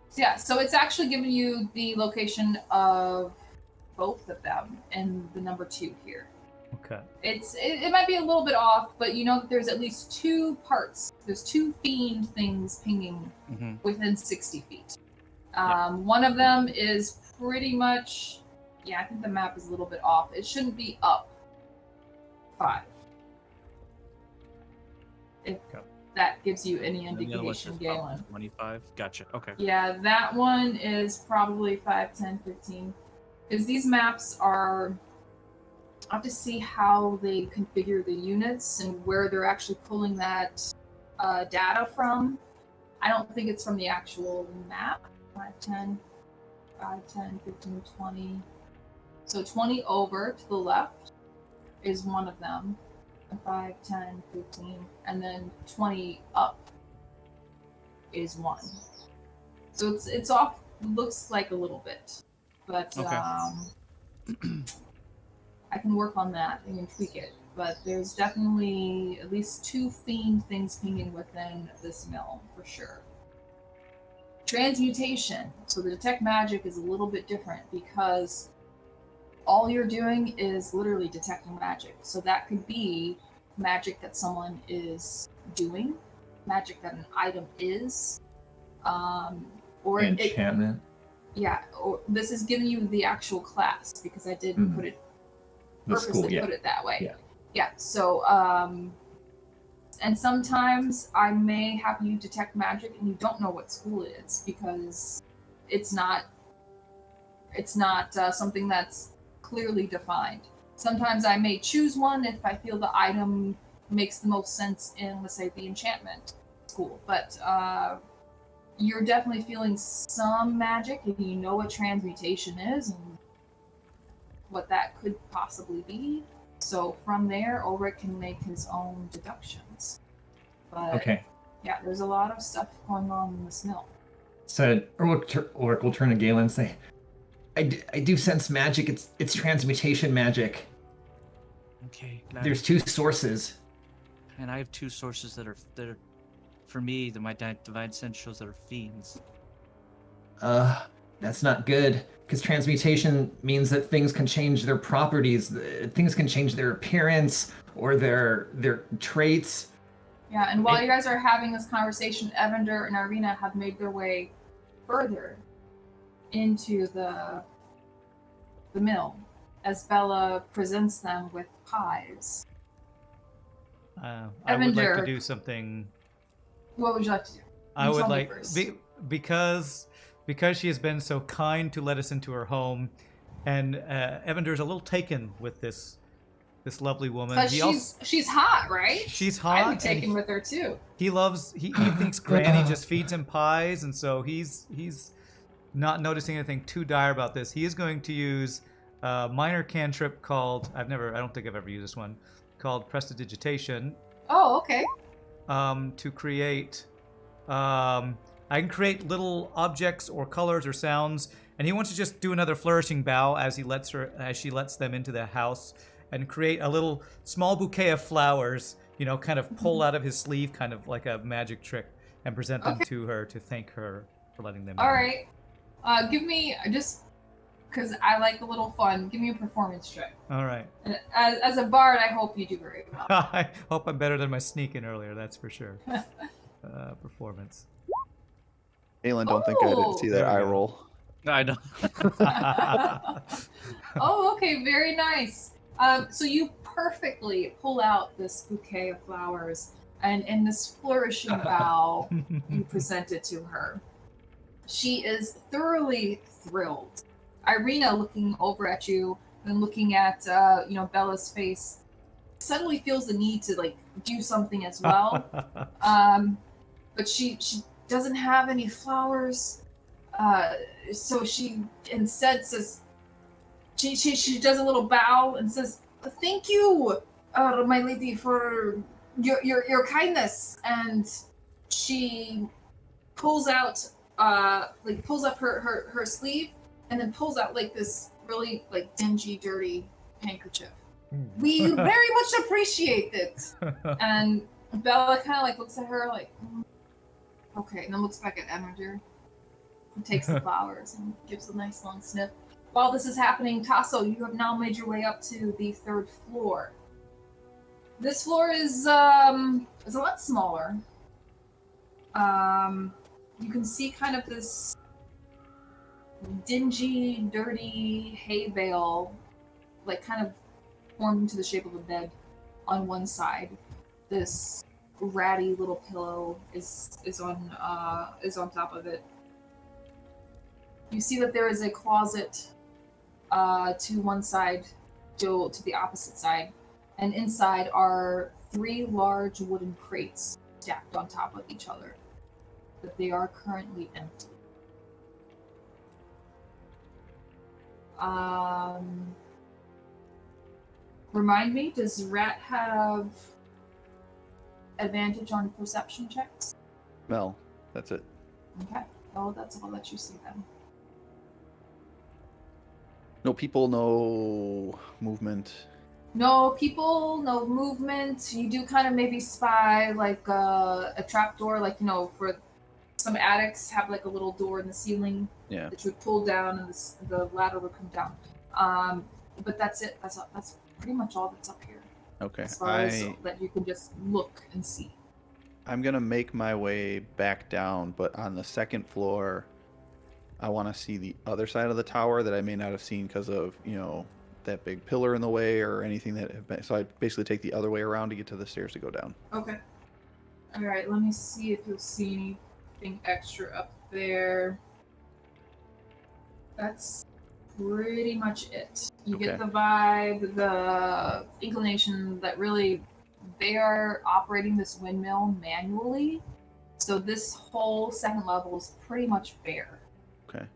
So yeah, so it's actually giving you the location of both of them and the number 2 here. Okay. It might be a little bit off, but you know that there's at least 2 parts. There's 2 fiend things pinging within 60 feet. One of them is pretty much, I think the map is a little bit off. It shouldn't be up 5. If that gives you any indication, Galen. 25. Gotcha. Okay. Yeah, that one is probably 5, 10, 15. Because these maps are, I have to see how they configure the units and where they're actually pulling that data from. I don't think it's from the actual map. 5, 10, 15, 20. So 20 over to the left is one of them. 5, 10, 15, and then 20 up is one. So it's off. Looks like a little bit, but I can work on that and tweak it. But there's definitely at least 2 fiend things pinging within this mill for sure. Transmutation. So the detect magic is a little bit different because all you're doing is literally detecting magic. So that could be magic that someone is doing, magic that an item is, or enchantment. Or this is giving you the actual class because I did put it purposely put it that way. Yeah. So and sometimes I may have you detect magic and you don't know what school it is because it's not something that's clearly defined. Sometimes I may choose one if I feel the item makes the most sense in, let's say, the enchantment school. But you're definitely feeling some magic and you know what transmutation is and what that could possibly be. So from there, Ulrich can make his own deductions. But yeah, there's a lot of stuff going on in this mill. So Ulrich will turn to Galen and say, I do sense magic. It's transmutation magic. Okay. There's two sources. And I have two sources that are for me. My divine sense shows that are fiends. That's not good, because transmutation means that things can change their properties. Things can change their appearance or their traits. Yeah, and while you guys are having this conversation, Evander and Irina have made their way further into the mill as Bella presents them with pies. I would like to Evander. do something. What would you like to do? I You would tell me like first. because she has been so kind to let us into her home, and Evander's a little taken with this lovely woman. Because she's hot, right? She's hot. I'd be and taken with her too. He loves. He thinks Granny just feeds him pies, and so he's not noticing anything too dire about this. He is going to use a minor cantrip called I don't think I've ever used this one, called Prestidigitation. Oh, okay. To create. I can create little objects or colors or sounds, and he wants to just do another flourishing bow as she lets them into the house, and create a little small bouquet of flowers. Kind of pull out of his sleeve, kind of like a magic trick, and present them to her to thank her for letting them in. All right. Give me just because I like a little fun. Give me a performance check. All right. And as a bard, I hope you do very well. I hope I'm better than my sneaking earlier. That's for sure. Performance. Galen, don't think I didn't see that There we eye go. roll. I know. Oh, okay, very nice. So you perfectly pull out this bouquet of flowers, and in this flourishing bow, you present it to her. She is thoroughly thrilled. Irina, looking over at you and looking at Bella's face, suddenly feels the need to do something as well. But she doesn't have any flowers, so she instead says, she does a little bow and says, "Thank you, my lady, for your kindness." And she pulls out pulls up her sleeve and then pulls out this really dingy, dirty handkerchief. We very much appreciate it. And Bella kind of looks at her okay, and then looks back at Evander, who takes the flowers and gives a nice long sniff. While this is happening, Tasso, you have now made your way up to the 3rd floor. This floor is a lot smaller. You can see kind of this dingy, dirty hay bale, kind of formed into the shape of a bed on one side. This ratty little pillow is on top of it. You see that there is a closet to one side, to the opposite side, and inside are 3 large wooden crates stacked on top of each other, but they are currently empty. Remind me, does Rat have advantage on perception checks? No, that's it. Okay. Well, that's all that you see then. No people, no movement. No people, no movement. You do kind of maybe spy a trapdoor, for some attics have a little door in the ceiling that you would pull down and the ladder would come down. But that's it. That's pretty much all that's up here. Okay. As far as that you can just look and see. I'm gonna make my way back down, but on the 2nd floor, I want to see the other side of the tower that I may not have seen because of that big pillar in the way or anything that have been. So I basically take the other way around to get to the stairs to go down. Okay. All right. Let me see if you'll see anything extra up there. That's pretty much it. You get the vibe, the inclination that really they are operating this windmill manually. So this whole 2nd level is pretty much bare. Okay.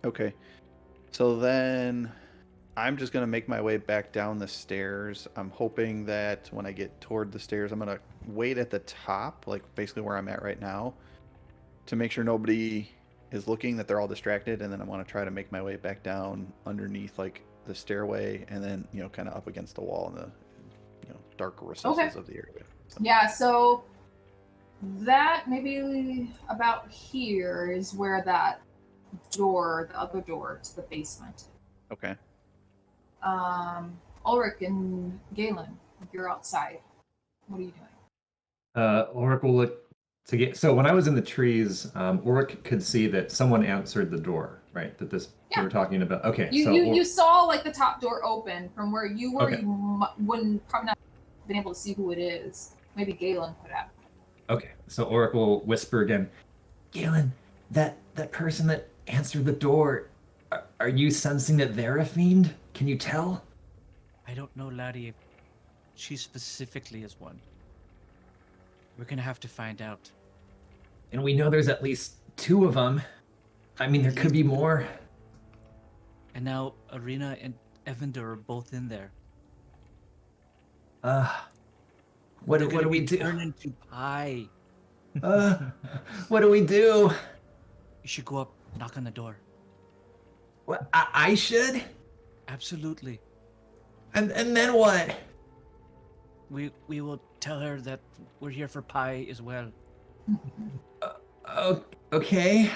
Okay. So then I'm just gonna make my way back down the stairs. I'm hoping that when I get toward the stairs, I'm gonna wait at the top, like basically where I'm at right now, to make sure nobody is looking, that they're all distracted, and then I want to try to make my way back down underneath like the stairway, and then kind of up against the wall in the darker recesses of the area. So. Yeah, so that maybe about here is where that door, the other door to the basement. Okay. Ulrich and Galen, you're outside. What are you doing? Ulrich will look to get. So when I was in the trees, Ulrich could see that someone answered the door, right? That this we were talking about. Okay. You saw like the top door open from where you were. Okay. You wouldn't probably not been able to see who it is. Maybe Galen could have. Okay. So Ulrich will whisper again. Galen, that person that answered the door, are you sensing that they're a fiend? Can you tell? I don't know, laddie, if she specifically is one. We're gonna have to find out. And we know there's at least 2 of them. I mean, there could be more. And now Arena and Evander are both in there. What They're do gonna we be do? turned into pie. What do we do? You should go up, knock on the door. What, I should? Absolutely. And then what? We will tell her that we're here for pie as well. Okay.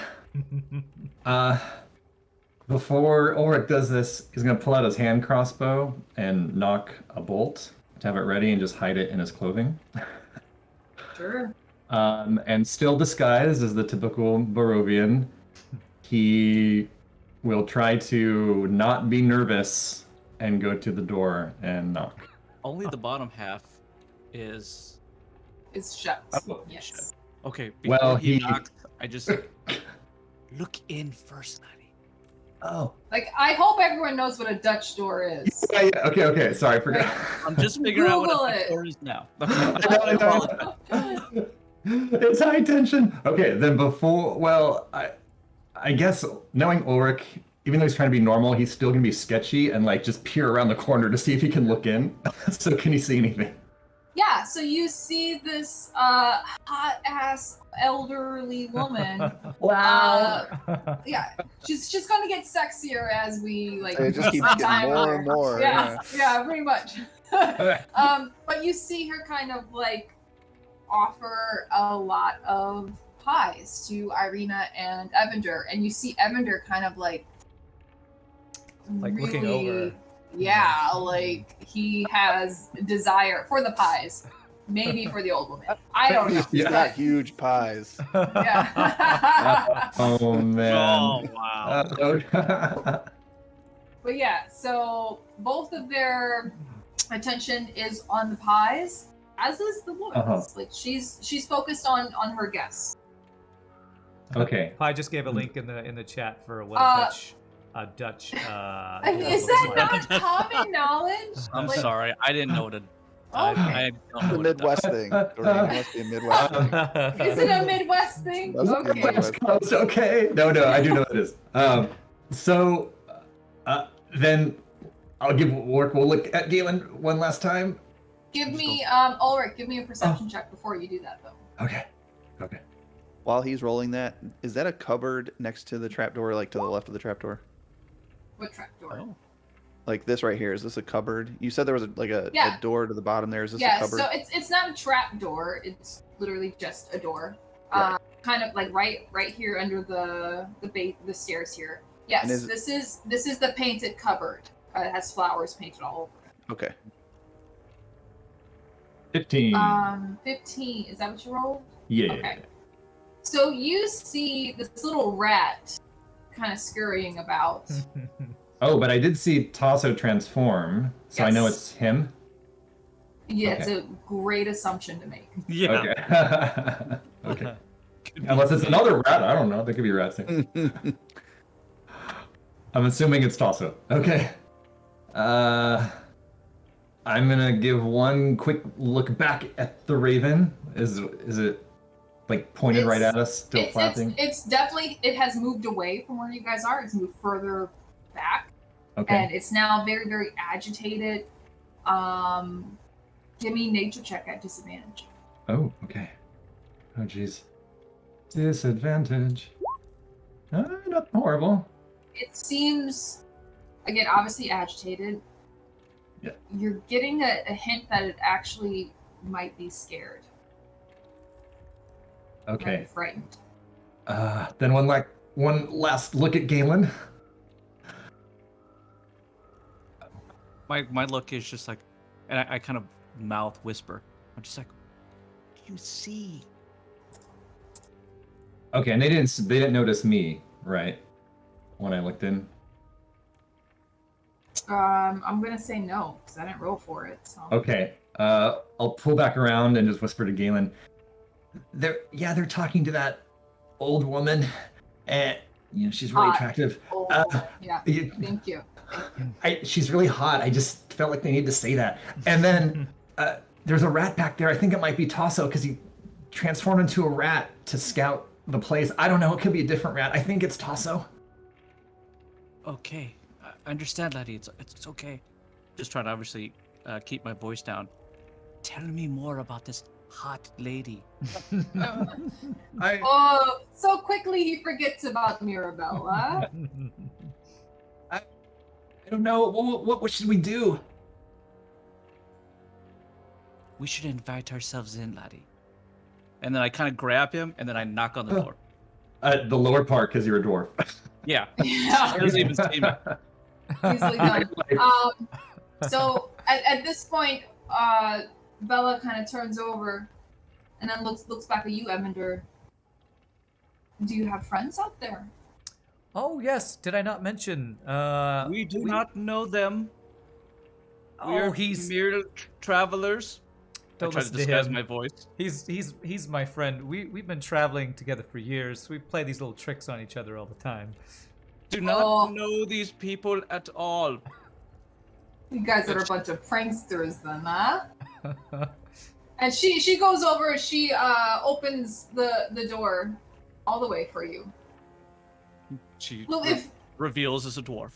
Before Ulrich does this, he's gonna pull out his hand crossbow and knock a bolt to have it ready and just hide it in his clothing. Sure. And still disguised as the typical Barovian, he will try to not be nervous and go to the door and knock. Only the bottom half is It's shut. Oh, Yes. shut. Okay. Well, Before he he- knocks, I just look in first, laddie. Oh. Like, I hope everyone knows what a Dutch door is. Yeah, okay. Sorry, I forgot. I'm just figuring out Google what it. a door is now. I know. It's high tension. Okay, then I guess knowing Ulrich, even though he's trying to be normal, he's still gonna be sketchy and like just peer around the corner to see if he can look in. So can he see anything? Yeah, so you see this hot ass elderly woman. Wow. Yeah, she's gonna get sexier as we like. It just keeps spend getting time more with and her. more. Yeah, pretty much. But you see her kind of like offer a lot of pies to Irina and Evander, and you see Evander kind of like Looking over. Yeah, like he has desire for the pies, maybe for the old woman. I don't know. He's got huge pies. Yeah. Oh man. Oh wow. But yeah, so both of their attention is on the pies, as is the woman's. Uh-huh. Like she's focused on her guests. Okay. I just gave a link in the chat for what a Dutch. Is that not common knowledge? I'm Like, sorry, I didn't know what a. Okay. I don't know The what a Midwest thing. Doreen, it must be a Midwest thing. Is it a Midwest thing? Must be a Okay. Midwest- Coast, okay. No, I do know what it is. So then I'll give Ulrich. We'll look at Galen one last time. Give me Ulrich, give me a perception check before you do that though. Okay. While he's rolling that, is that a cupboard next to the trapdoor, like to the left of the trapdoor? What trapdoor? Oh. Like this right here, is this a cupboard? You said there was a Yeah. door to the bottom there. Is this a Yeah, cupboard? so it's not a trap door. It's literally just a door. Right. Kind of like right here under the stairs here. Yes, And is- this is the painted cupboard. It has flowers painted all Okay. 15. over. 15. Is that what you rolled? Yeah. Okay. So you see this little rat kind of scurrying about. Oh, but I did see Tasso transform, so I know Yes. it's him. Yeah, it's a great assumption to make. Yeah. Okay. Okay. Unless it's another rat, I don't know. There could be rats there. I'm assuming it's Tasso. Okay. I'm gonna give one quick look back at the raven. Is it like pointed right at us, still flapping? It's definitely, it has moved away from where you guys are. It's moved further back. Okay. and it's now very, very agitated. Give me nature check at disadvantage. Oh, okay. Oh, jeez. Disadvantage. Not horrible. It seems, again, obviously agitated. Yeah. You're getting a hint that it actually might be scared. Might be Okay. frightened. Then one last look at Galen. My look is just like, and I kind of mouth whisper. I'm just like, you see. Okay, and they didn't notice me, right? When I looked in. I'm gonna say no because I didn't roll for it. So. Okay. I'll pull back around and just whisper to Galen. They're talking to that old woman, and she's really Hot. attractive. Oh, yeah. You- Thank you. She's really hot. I just felt like they need to say that. And then there's a rat back there. I think it might be Tasso because he transformed into a rat to scout the place. I don't know. It could be a different rat. I think it's Tasso. Okay, I understand, laddie. It's okay. Just trying to obviously keep my voice down. Tell me more about this hot lady. Oh, so quickly he forgets about Mirabella. I don't know. What should we do? We should invite ourselves in, laddie. And then I kind of grab him, and then I knock on the door. The lower part because you're a dwarf. Yeah. Yeah. He doesn't even see me. Easily done. So at this point, Bella kind of turns over and then looks back at you, Evander. Do you have friends out there? Oh yes, did I not mention? We do not know them. We Oh, are he's. mere travelers. Don't I try to listen to disguise him. my voice. He's my friend. We've been traveling together for years. We play these little tricks on each other all the time. Do not know these people at all. You guys are a bunch of pranksters then, huh? And she goes over, she opens the door all the way for you. She Well, if reveals as a dwarf.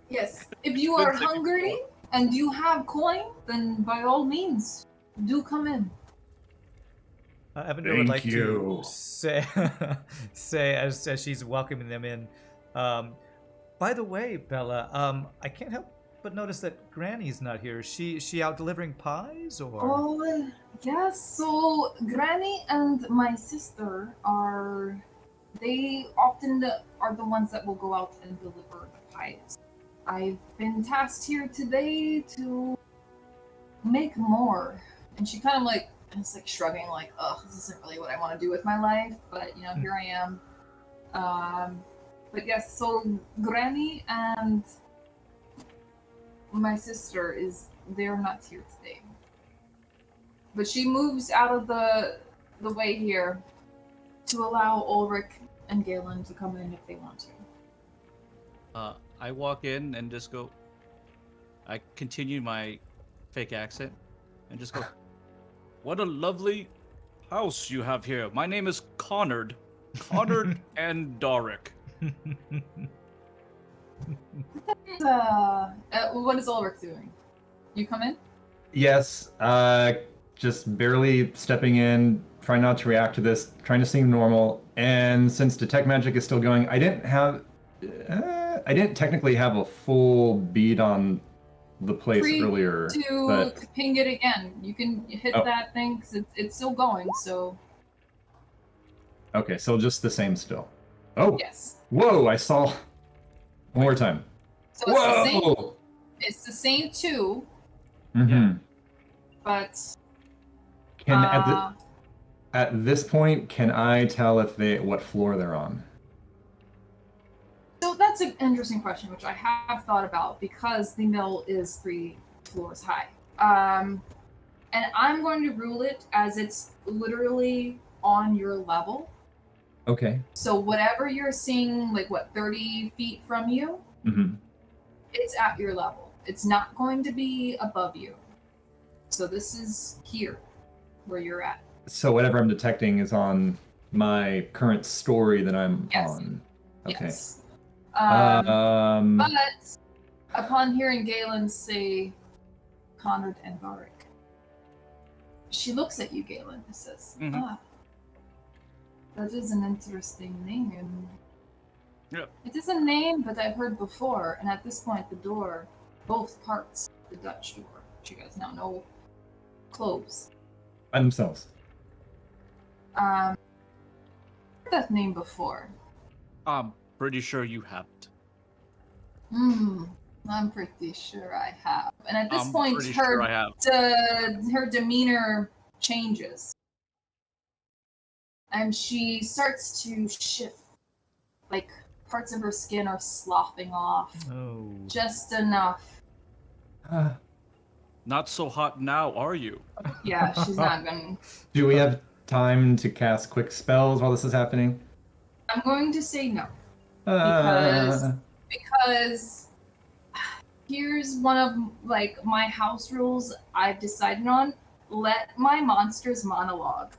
yes, if you are hungry and you have coin, then by all means, do come in. Evander would like Thank you. to say as she's welcoming them in. By the way, Bella, I can't help but notice that Granny's not here. Is she out delivering pies or? Oh, yes. So Granny and my sister they often are the ones that will go out and deliver the pies. I've been tasked here today to make more. And she kind of is shrugging like, ugh, this isn't really what I want to do with my life, but here I am. But yes, so Granny and my sister they're not here today. But she moves out of the way here to allow Ulrich and Galen to come in if they want to. I walk in and just go. I continue my fake accent and just go. What a lovely house you have here. My name is Connard and Doric. What is Ulrich doing? You come in? Yes. Just barely stepping in, trying not to react to this, trying to seem normal. And since detect magic is still going, I didn't technically have a full bead on the place Free earlier. to ping it again. You can hit that thing because it's still going. So. Okay, so just the same still. Oh. Yes. Whoa! I saw. One more time. So Whoa! It's the same two. Mm-hmm. But. Can at this point, can I tell what floor they're on? So that's an interesting question, which I have thought about because the mill is 3 floors high. And I'm going to rule it as it's literally on your level. Okay. So whatever you're seeing, 30 feet from you, it's at your level. It's not going to be above you. So this is here, where you're at. So whatever I'm detecting is on my current story that I'm Yes. on. Okay. Yes. Um. But Upon hearing Galen say Connard and Varric, she looks at you, Galen, and says, that is an interesting name. Yep. It is a name that I've heard before, and at this point the door, both parts of the Dutch door, which you guys now know, close. By themselves. Heard that name before. I'm pretty sure you haven't. I'm pretty sure I have. And at this I'm point, pretty her sure I have. her demeanor changes, and she starts to shift. Like parts of her skin are sloughing off, just enough. Not so hot now, are you? Yeah, she's not gonna. Do we have time to cast quick spells while this is happening? I'm going to say no Uh, because here's one of like my house rules I've decided on. Let my monsters monologue.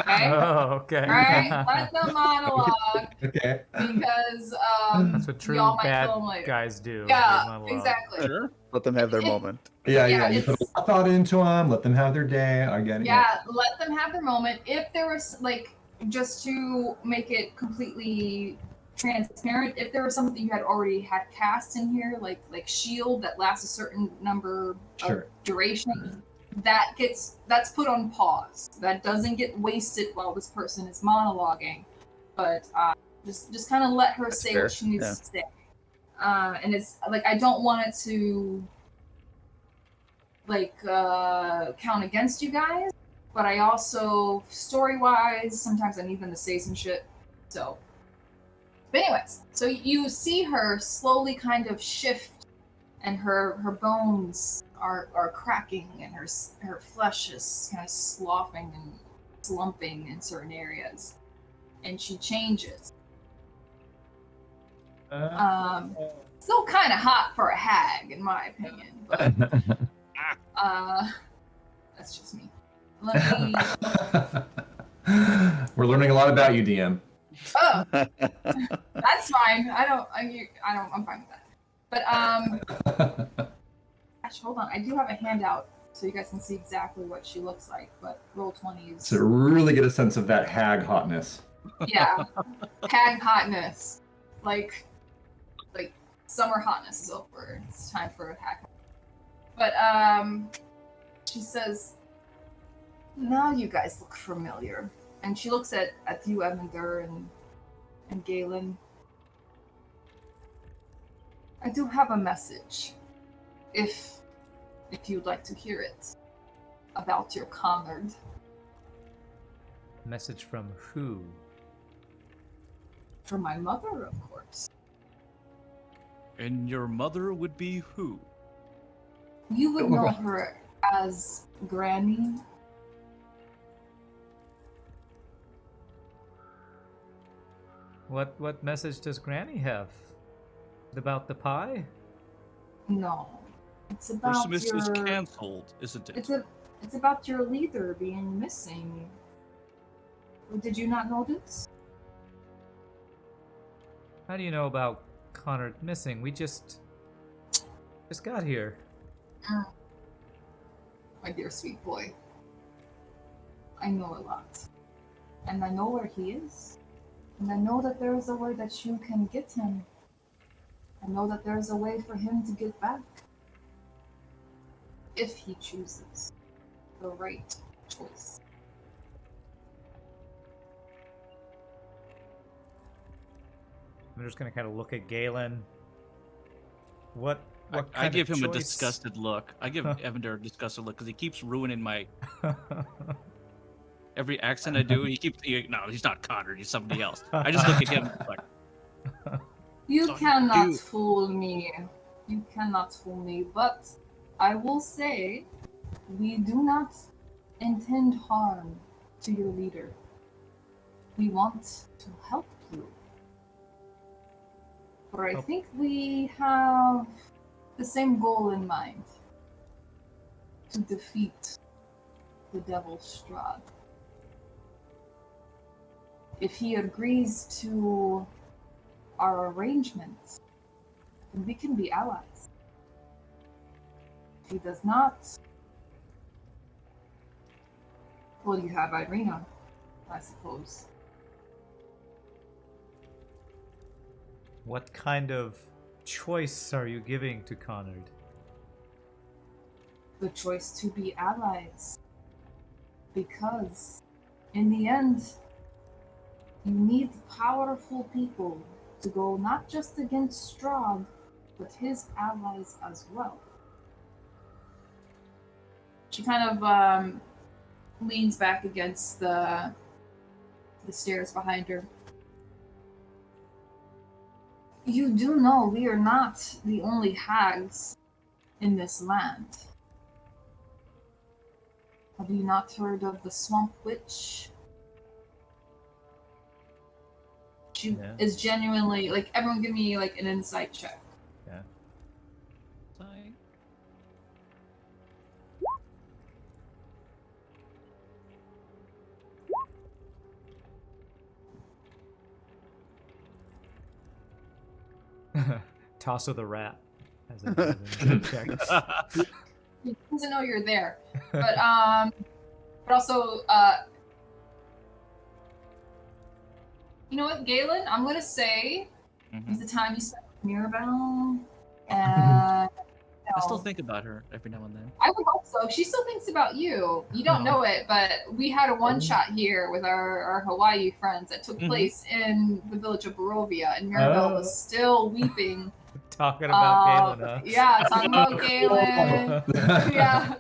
Okay. Oh, okay. All right. Let them monologue okay. because That's what true y'all might bad kill them later. guys do. Yeah, They monologue. exactly. Sure. Let them have their moment. Yeah, Yeah, You put a it's- lot of thought into them. Let them have their day. I get it. Yeah, let them have their moment. If there was like, just to make it completely transparent, if there was something you had already had cast in here, like shield that lasts a certain number Sure. of duration, that's put on pause. That doesn't get wasted while this person is monologuing. But just kind of let her That's say fair, what she needs yeah. to say. And it's like I don't want it to count against you guys, but I also, story-wise, sometimes I need them to say some shit. So, but anyways, so you see her slowly kind of shift, and her bones are cracking, and her flesh is kind of sloughing and slumping in certain areas, and she changes. Still kind of hot for a hag, in my opinion, but that's just me. Let me. We're learning a lot about you, DM. Oh, that's fine. I'm fine with that. But gosh, hold on. I do have a handout so you guys can see exactly what she looks like. But roll 20 is. To really get a sense of that hag hotness. Yeah, hag hotness, like summer hotness is over. It's time for a hag. But she says, "Now you guys look familiar." And she looks at you, Evander, and Galen. I do have a message, if you'd like to hear it, about your Connard. Message from who? For my mother, of course. And your mother would be who? You would know her as Granny. What message does Granny have? About the pie? No, it's about Christmas your. is cancelled, isn't it? It's about your leader being missing. Did you not know this? How do you know about Connor missing? We just got here. My dear sweet boy, I know a lot. And I know where he is. And I know that there is a way that you can get him. I know that there is a way for him to get back. If he chooses the right choice. I'm just gonna kind of look at Galen. What I kind give of him a choice? disgusted look. I give Evander a disgusted look because he keeps ruining my every accent I do. No, he's not Connor. He's somebody else. I just look at him like, You So cannot you- fool me. You cannot fool me. But I will say, we do not intend harm to your leader. We want to help you. For I think we have the same goal in mind. To defeat the devil Strahd. If he agrees to our arrangements, then we can be allies. If he does not, well, you have Irina, I suppose. What kind of choice are you giving to Connard? The choice to be allies. Because, in the end, you need powerful people to go not just against Strahd, but his allies as well. She kind of leans back against the stairs behind her. You do know we are not the only hags in this land. Have you not heard of the Swamp Witch? She is genuinely, like, everyone give me, like, an insight check. Yeah. Tasso the rat. As a check. He doesn't know you're there. But also, you know what, Galen? I'm gonna say it's the time you spent with Mirabelle, and I still think about her every now and then. I would hope so. She still thinks about you. You don't know it, but we had a one-shot here with our Hawaii friends that took place in the village of Barovia, and Mirabelle was still weeping. Talking about Galen, huh? Yeah, talking about Galen. Yeah.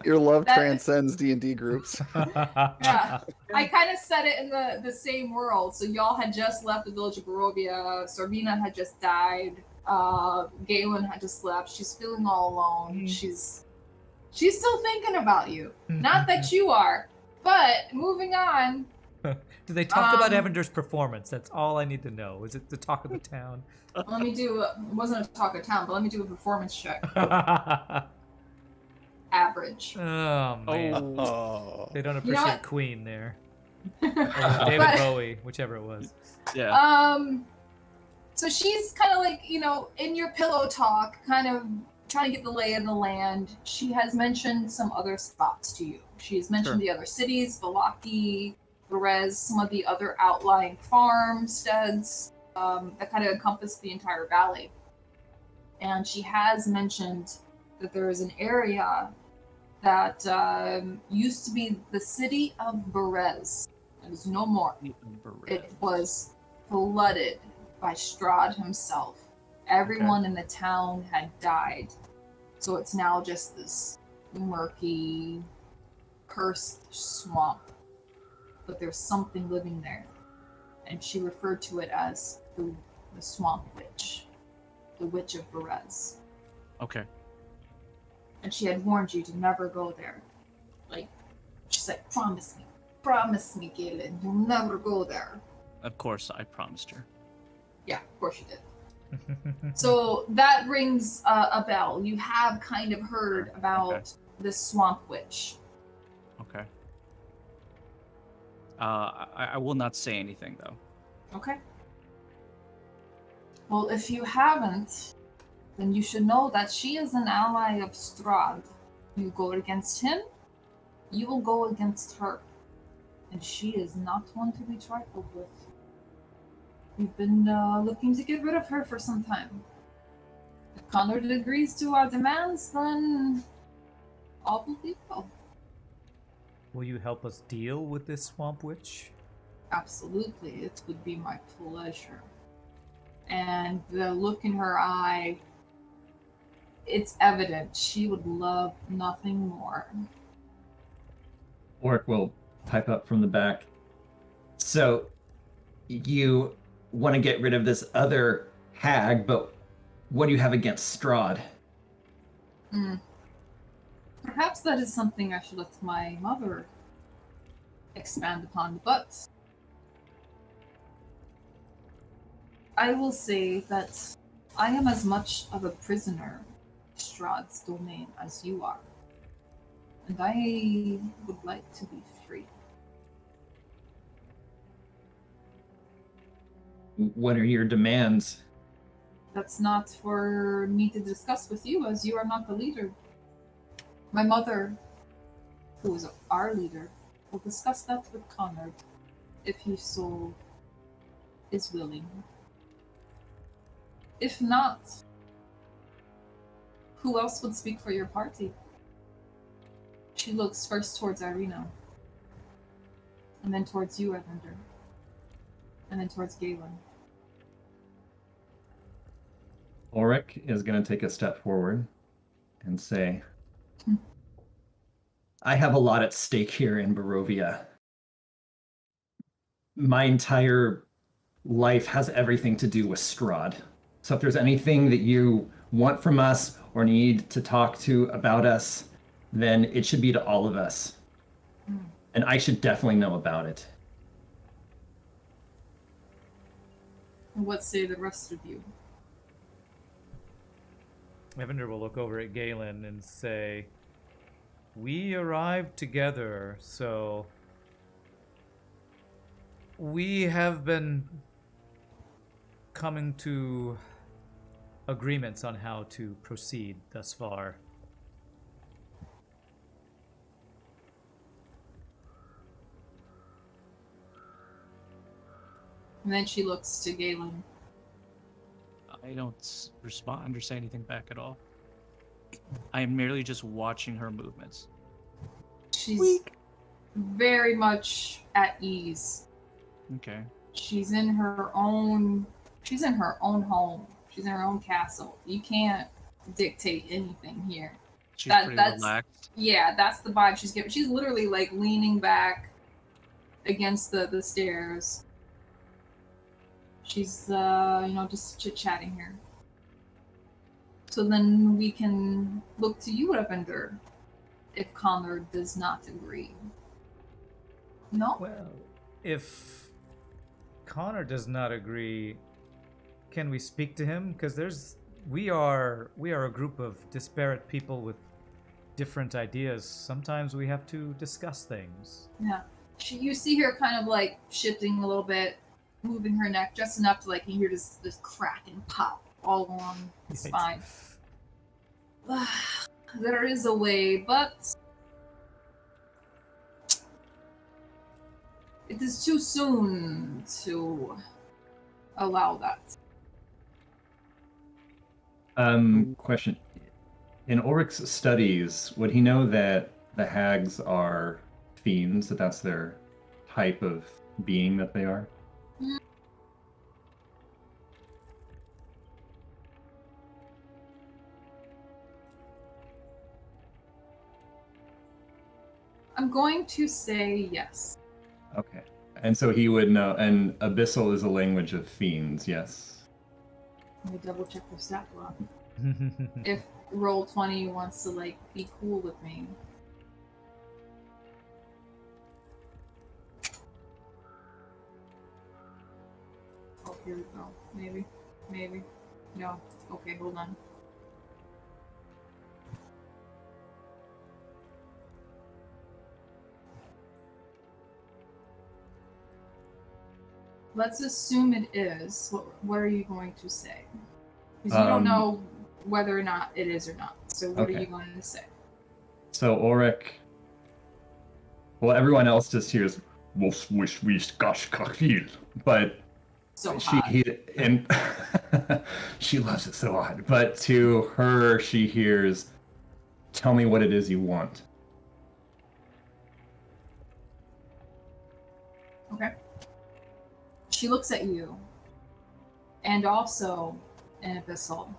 Your love transcends D&D groups. Yeah, I kind of said it in the same world. So y'all had just left the village of Barovia. Sorvina had just died. Galen had just left. She's feeling all alone. She's still thinking about you. Not that you are, but moving on. Do they talk about Evander's performance? That's all I need to know. Is it the talk of the town? Let me do. It wasn't a talk of town, but let me do a performance check. Average. Oh man, they don't appreciate Queen there. David Bowie, whichever it was. Yeah. So she's kind of like, in your pillow talk, kind of trying to get the lay of the land. She has mentioned some other spots to you. She has mentioned the other cities, Valaki, Perez, some of the other outlying farmsteads that kind of encompass the entire valley. And she has mentioned that there is an area that used to be the city of Berez. It is no more. It was flooded by Strahd himself. Everyone in the town had died. So it's now just this murky, cursed swamp. But there's something living there. And she referred to it as the Swamp Witch. The Witch of Berez. Okay. And she had warned you to never go there. Like, she's like, promise me, Galen, you'll never go there. Of course, I promised her. Yeah, of course you did. So that rings a bell. You have kind of heard about this Swamp Witch. Okay. I will not say anything, though. Okay. Well, if you haven't, then you should know that she is an ally of Strahd. You go against him, you will go against her. And she is not one to be trifled with. We've been looking to get rid of her for some time. If Connard agrees to our demands, then all will be well. Will you help us deal with this Swamp Witch? Absolutely, it would be my pleasure. And the look in her eye, it's evident she would love nothing more. Oric will pipe up from the back. So, you want to get rid of this other hag, but what do you have against Strahd? Perhaps that is something I should let my mother expand upon, but I will say that I am as much of a prisoner in Strahd's domain as you are, and I would like to be free. What are your demands? That's not for me to discuss with you, as you are not the leader. My mother, who is our leader, will discuss that with Conrad, if he so is willing. If not, who else would speak for your party? She looks first towards Irina, and then towards you, Evander, and then towards Galen. Ulrich is going to take a step forward and say, I have a lot at stake here in Barovia. My entire life has everything to do with Strahd. So if there's anything that you want from us or need to talk to about us, then it should be to all of us. And I should definitely know about it. What say the rest of you? Evander will look over at Galen and say, we arrived together, so we have been coming to agreements on how to proceed thus far. And then she looks to Galen. I don't respond or say anything back at all. I am merely just watching her movements. She's very much at ease. Okay. She's in her own home. She's in her own castle. You can't dictate anything here. She's pretty relaxed. Yeah, that's the vibe she's giving. She's literally like leaning back against the stairs. She's just chit-chatting here. So then we can look to you, Evander, if Conrad does not agree. No? Well, if Connor does not agree, can we speak to him? Because we are a group of disparate people with different ideas. Sometimes we have to discuss things. Yeah. You see her kind of like shifting a little bit, moving her neck just enough to like you hear this crack and pop all along the spine. There is a way, but it is too soon to allow that. Question. In Ulrich's studies, would he know that the hags are fiends, that that's their type of being that they are? I'm going to say yes. Okay. And so he would know, and Abyssal is a language of fiends, yes? Let me double check the stat block. If Roll20 wants to like be cool with me. Oh, here we go. Maybe. No. Okay, hold on. Let's assume it is. What are you going to say? Because you don't know whether or not it is or not. So what are you going to say? So Ulrich, well, everyone else just hears but So and she loves it so hard. But to her, she hears, "Tell me what it is you want." Okay. She looks at you, and also an Abyssal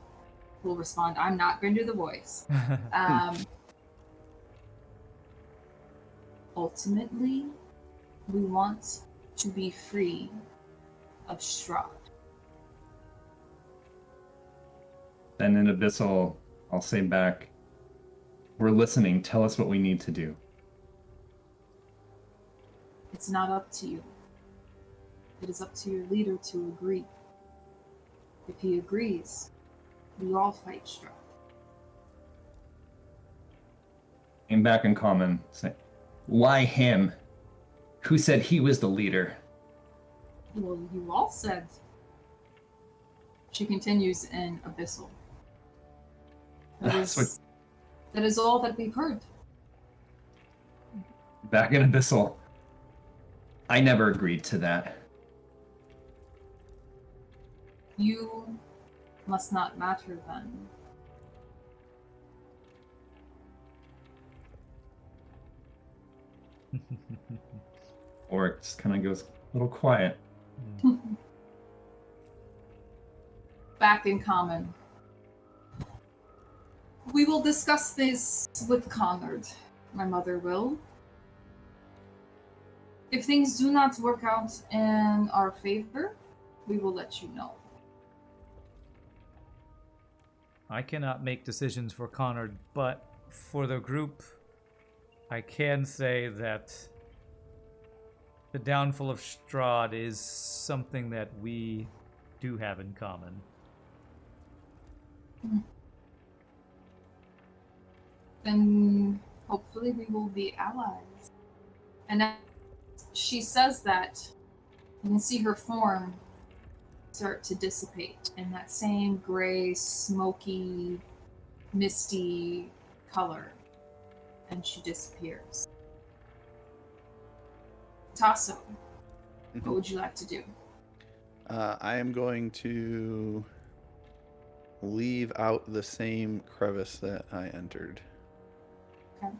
will respond. I'm not going to do the voice. Ultimately, we want to be free of Strahd. Then in Abyssal, I'll say back, "We're listening. Tell us what we need to do." It's not up to you. It is up to your leader to agree. If he agrees, we all fight Strahd. Came back in common, say, Why him? Who said he was the leader? Well, you all said She continues in Abyssal. That That's what- is all that we've heard. Back in Abyssal. I never agreed to that. You must not matter then. Or it just kind of goes a little quiet. Back in common. We will discuss this with Connard. My mother will. If things do not work out in our favor, we will let you know. I cannot make decisions for Connard, but for the group, I can say that the downfall of Strahd is something that we do have in common. Then hopefully we will be allies. And as she says that, you can see her form start to dissipate in that same gray, smoky, misty color. And she disappears. Tasso, what would you like to do? I am going to leave out the same crevice that I entered. Okay.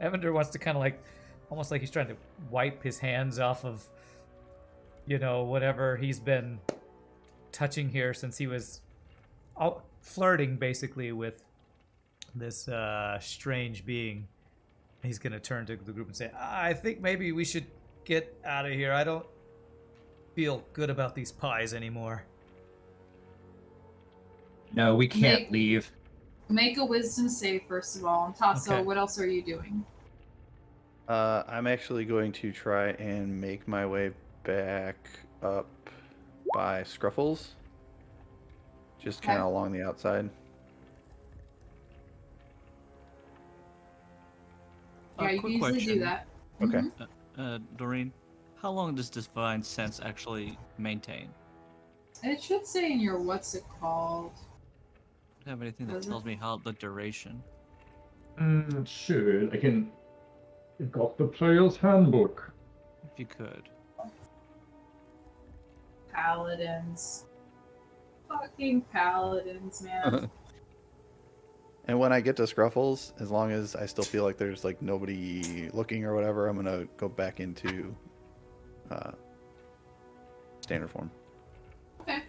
Evander wants to kind of like, almost like he's trying to wipe his hands off of, you know, whatever he's been touching here since he was flirting basically with this strange being. He's going to turn to the group and say, I think maybe we should get out of here. I don't feel good about these pies anymore. No, we can't leave. Make a wisdom save, first of all. And Tasso, Okay. what else are you doing? I'm actually going to try and make my way back up by Scruffles. Just kind of Okay. along the outside. Yeah, you can quick easily do question. that. Okay. Mhm. Doreen, how long does Divine Sense actually maintain? It should say in your what's it called. Do you have anything that Does it? tells me how the duration? Sure, I can. You've got the player's handbook. If you could. Paladins. Fucking paladins, man. And when I get to Scruffles, as long as I still feel like there's like nobody looking or whatever, I'm gonna go back into standard form. Okay.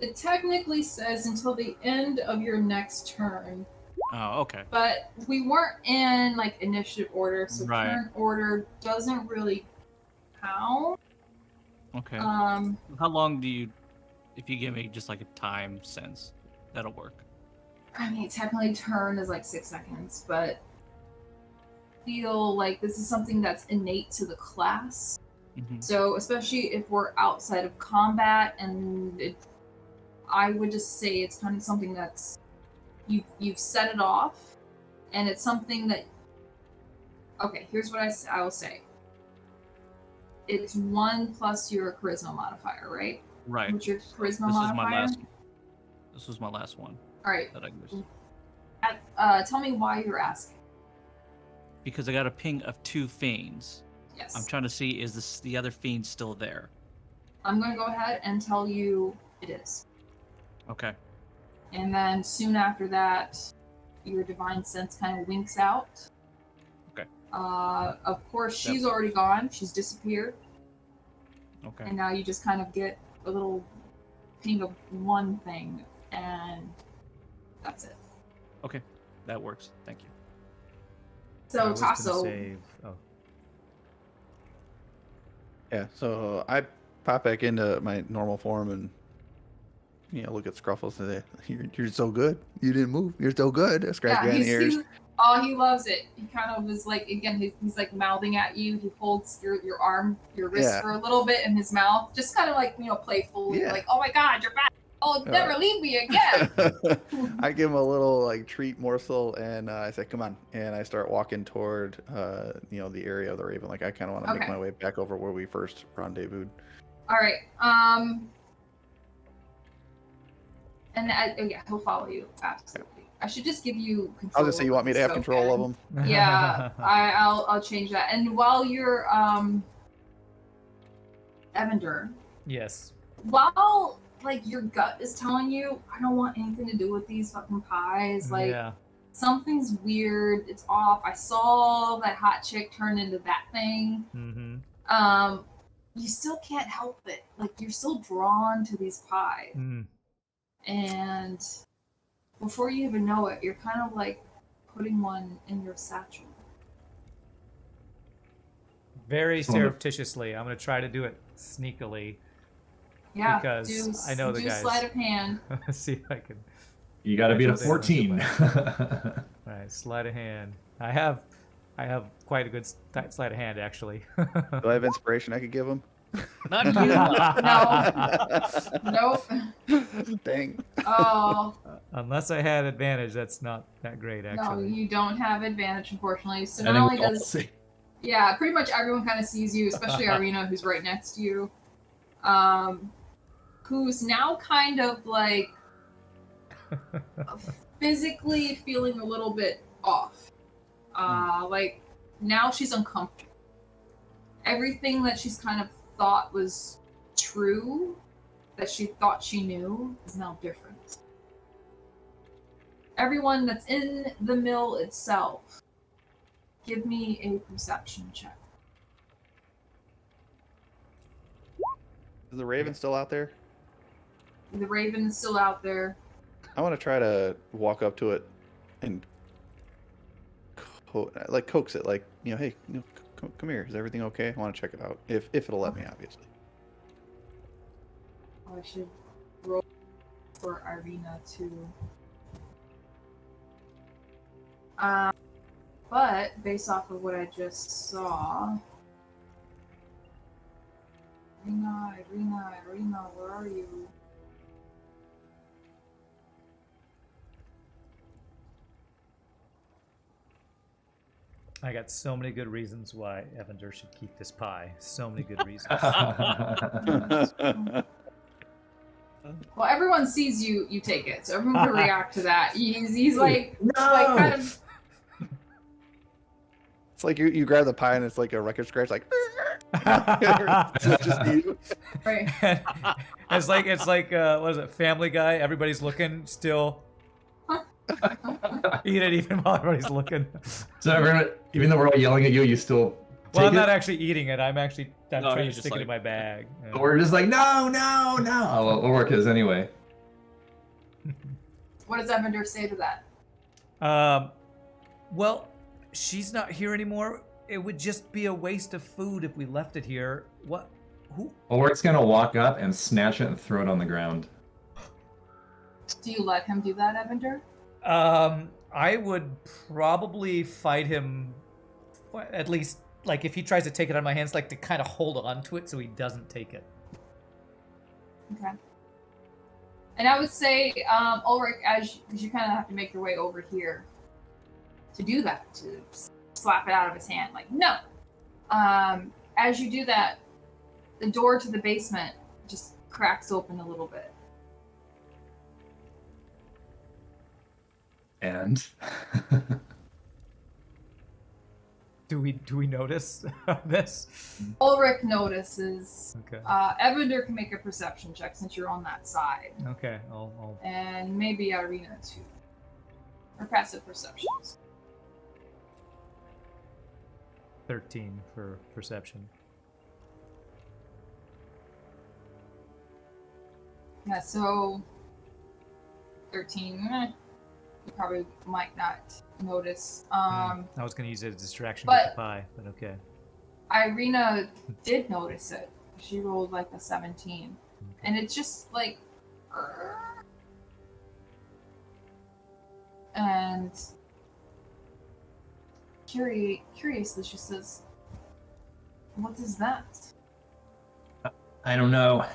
It technically says until the end of your next turn, Oh, okay. but we weren't in like initiative order, so Right. turn order doesn't really count. Okay. Um, How long do you, if you give me just like a time sense, that'll work. I mean, technically turn is like 6 seconds, but feel like this is something that's innate to the class. Mm-hmm. So especially if we're outside of combat, and I would just say it's kind of something that's you've set it off, and it's something that. Okay, here's what I will say. It's 1 plus your charisma modifier, right? Right. What's your charisma This modifier? is my last. This was my last one All right. that I used. Tell me why you're asking. Because I got a ping of 2 fiends. Yes. I'm trying to see, is this the other fiend still there? I'm going to go ahead and tell you it is. Okay. And then soon after that, your divine sense kind of winks out. Okay. Of course, she's already gone. She's disappeared. Okay. And now you just kind of get a little ping of one thing, and that's it. Okay. That works. Thank you. I So, was gonna Tasso, save. Oh. Yeah, so I pop back into my normal form and look at Scruffles and say, "You're so good. You didn't move. You're so good." I scratch behind the ears. he loves it. He kind of is like, again, he's like mouthing at you. He holds your arm, your wrist Yeah. for a little bit in his mouth, just kind of like, playfully, Yeah. like, "Oh my God, you're back! Oh, never leave me again. I give him a little like treat morsel, and I say, "Come on!" And I start walking toward, the area of the Raven. Like I kind of want to make Okay. my way back over where we first rendezvoused. All right. And yeah, he'll follow you. Absolutely. I should just give you control. I was gonna say, you want me to have control of him? Yeah, I'll change that. And while you're Evander, Yes. while like your gut is telling you, I don't want anything to do with these fucking pies. Like Yeah. something's weird. It's off. I saw that hot chick turn into that thing. Mm-hmm. You still can't help it. Like you're still drawn to these pies. Mm. And before you even know it, you're kind of like putting one in your satchel. Very Just wanna- surreptitiously. I'm gonna try to do it sneakily. Yeah, Because I know the do guys. sleight of hand. See if I can. You got to beat a Actually, they don't 14. All right, sleight of hand. I have quite a good sleight of hand actually. Do I have inspiration I could give him? Not you. No. Nope. Dang. Oh, Unless I had advantage, that's not that great no, actually. you don't have advantage, unfortunately. So I not think only we all does, see. yeah, pretty much everyone kind of sees you, especially Irina, who's right next to you, who's now kind of like physically feeling a little bit off. Like now she's uncomfortable. Everything that she's kind of thought was true, that she thought she knew, is now different. Everyone that's in the mill itself, give me a perception check. Is the Raven still out there? The Raven is still out there. I want to try to walk up to it and coax it, like, hey, come here. Is everything okay? I want to check it out. If it'll let me, obviously. Oh, I should roll for Irina too. But based off of what I just saw, Irina, where are you? I got so many good reasons why Evander should keep this pie. So many good reasons. Well, everyone sees you take it, so everyone can react to that. He's like, No! like kind of. It's like you grab the pie and it's like a record scratch, like. It's just you. Right. it's like what is it, Family Guy? Everybody's looking still. Eat it even while everybody's looking. So everyone, even though we're all yelling at you, you still Well, take I'm not it? actually eating it. I'm No, trying to you're just stick it in like- my bag. Yeah. We're just like, no. Oh, well, we'll work his anyway. What does Evander say to that? Well, she's not here anymore. It would just be a waste of food if we left it here. What? Who? Ulrich's gonna walk up and snatch it and throw it on the ground. Do you let him do that, Evander? I would probably fight him, at least, like, if he tries to take it out of my hands, like, to kind of hold on to it so he doesn't take it. Okay. And I would say, Ulrich, because you kind of have to make your way over here to do that, to slap it out of his hand. Like, no. As you do that, the door to the basement just cracks open a little bit. And Do we notice this? Ulrich notices. Okay. Evander can make a perception check since you're on that side. Okay. I'll And maybe Irina too. Or passive perceptions. 13 for perception. Yeah, so 13. You probably might not notice. I was gonna use it as a distraction to but- get the pie, but okay. Irina did notice it. She rolled like a 17. And it's just like. And curiously, she says, "What is that?" I don't know.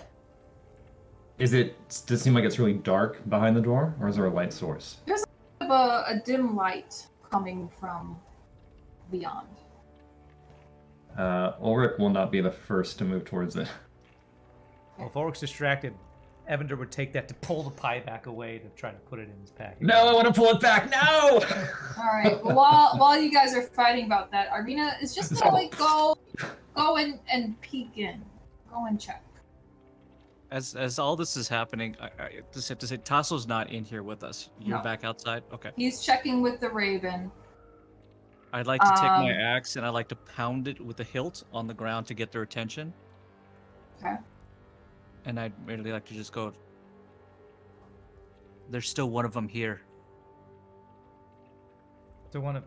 Does it seem like it's really dark behind the door, or is there a light source? There's a dim light coming from beyond. Ulrich will not be the first to move towards it. Well, if Ulrich's distracted, Evander would take that to pull the pie back away to try to put it in his pack. No, I want to pull it back. No. All right. Well, while you guys are fighting about that, Arena is just gonna like go and peek in, go and check. As all this is happening, I just have to say, Tasso's not in here with us. You're No. back outside? Okay. He's checking with the Raven. I'd like to take my axe and I'd like to pound it with the hilt on the ground to get their attention. Okay. And I'd really like to just go, there's still one of them here. So one of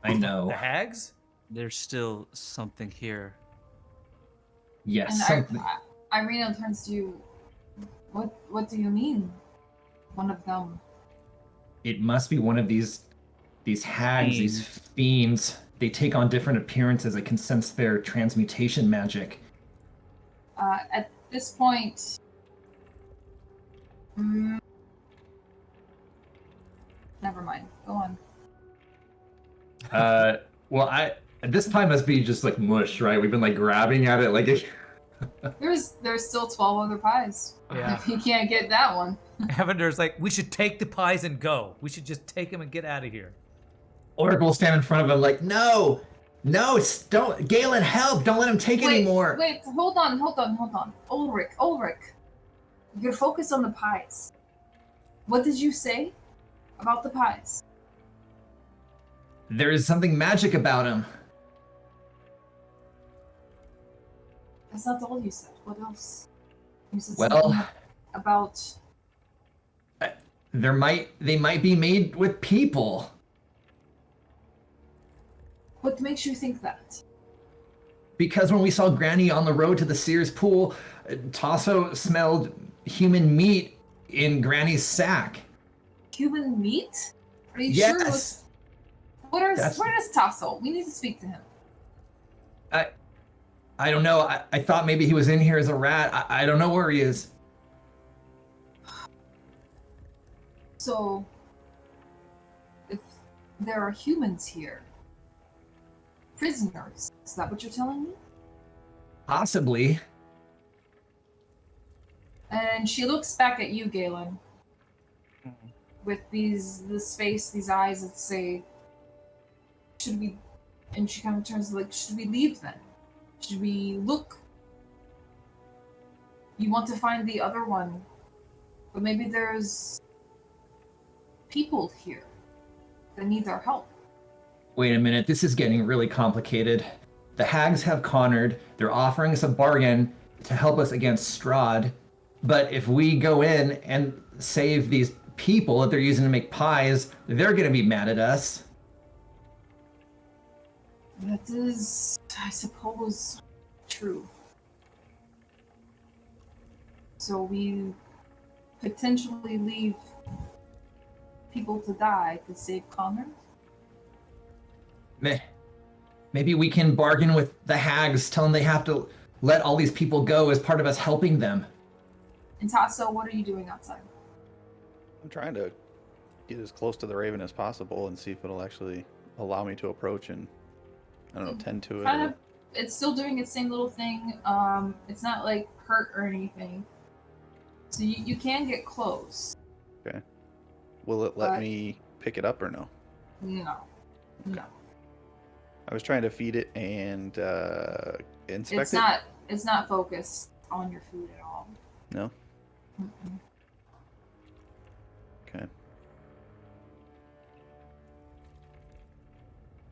I know. the hags? There's still something here. Yes, And something. Irina turns to you. What do you mean? One of them. It must be one of these hags, these fiends. They take on different appearances. I can sense their transmutation magic. At this point, never mind. Go on. Well, this pie must be just like mush, right? We've been like grabbing at it like. There's still 12 other pies. Yeah. You can't get that one. Evander's like, we should take the pies and go. We should just take them and get out of here. Ulrich will stand in front of him like, no, don't, Galen, help! Don't let him take anymore. Wait, hold on. Ulrich, you're focused on the pies. What did you say about the pies? There is something magic about him. That's not all you said. What else? You said Well, something about. they might be made with people. What makes you think that? Because when we saw Granny on the road to the Sears pool, Tasso smelled human meat in Granny's sack. Human meat? Are you Yes. sure? It was... Where is Tasso? We need to speak to him. I don't know. I thought maybe he was in here as a rat. I don't know where he is. So, if there are humans here, prisoners, is that what you're telling me? Possibly. And she looks back at you, Galen, with this face, these eyes that say, should we, and she kind of turns like, should we leave then? Should we look? You want to find the other one, but maybe there's people here that need our help. Wait a minute, this is getting really complicated. The hags have cornered. They're offering us a bargain to help us against Strahd. But if we go in and save these people that they're using to make pies, they're going to be mad at us. That is, I suppose, true. So we potentially leave people to die to save Connor? Maybe we can bargain with the hags, tell them they have to let all these people go as part of us helping them. And Tasso, what are you doing outside? I'm trying to get as close to the Raven as possible and see if it'll actually allow me to approach and, I don't know, tend to it. Kind of, it's still doing its same little thing. It's not like hurt or anything. So you can get close. Okay. Will it let me pick it up or no? No. No. I was trying to feed it and inspect it. It's not focused on your food at all. No? Mm-mm. Okay.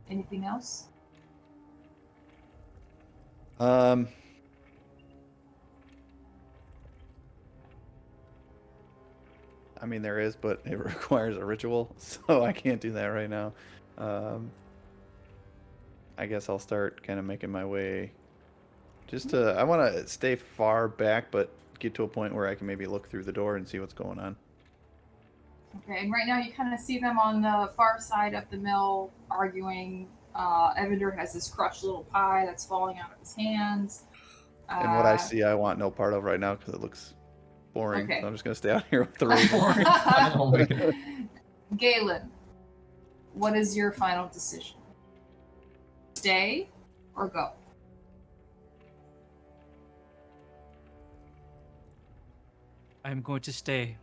Anything else? I mean, there is, but it requires a ritual, so I can't do that right now. I guess I'll start kind of making my way. I want to stay far back, but get to a point where I can maybe look through the door and see what's going on. Okay, and right now you kind of see them on the far side of the mill arguing. Evander has this crushed little pie that's falling out of his hands. And what I see, I want no part of right now because it looks boring. Okay. So I'm just gonna stay out here with the raven. Oh my God. Galen, what is your final decision? Stay or go? I'm going to stay.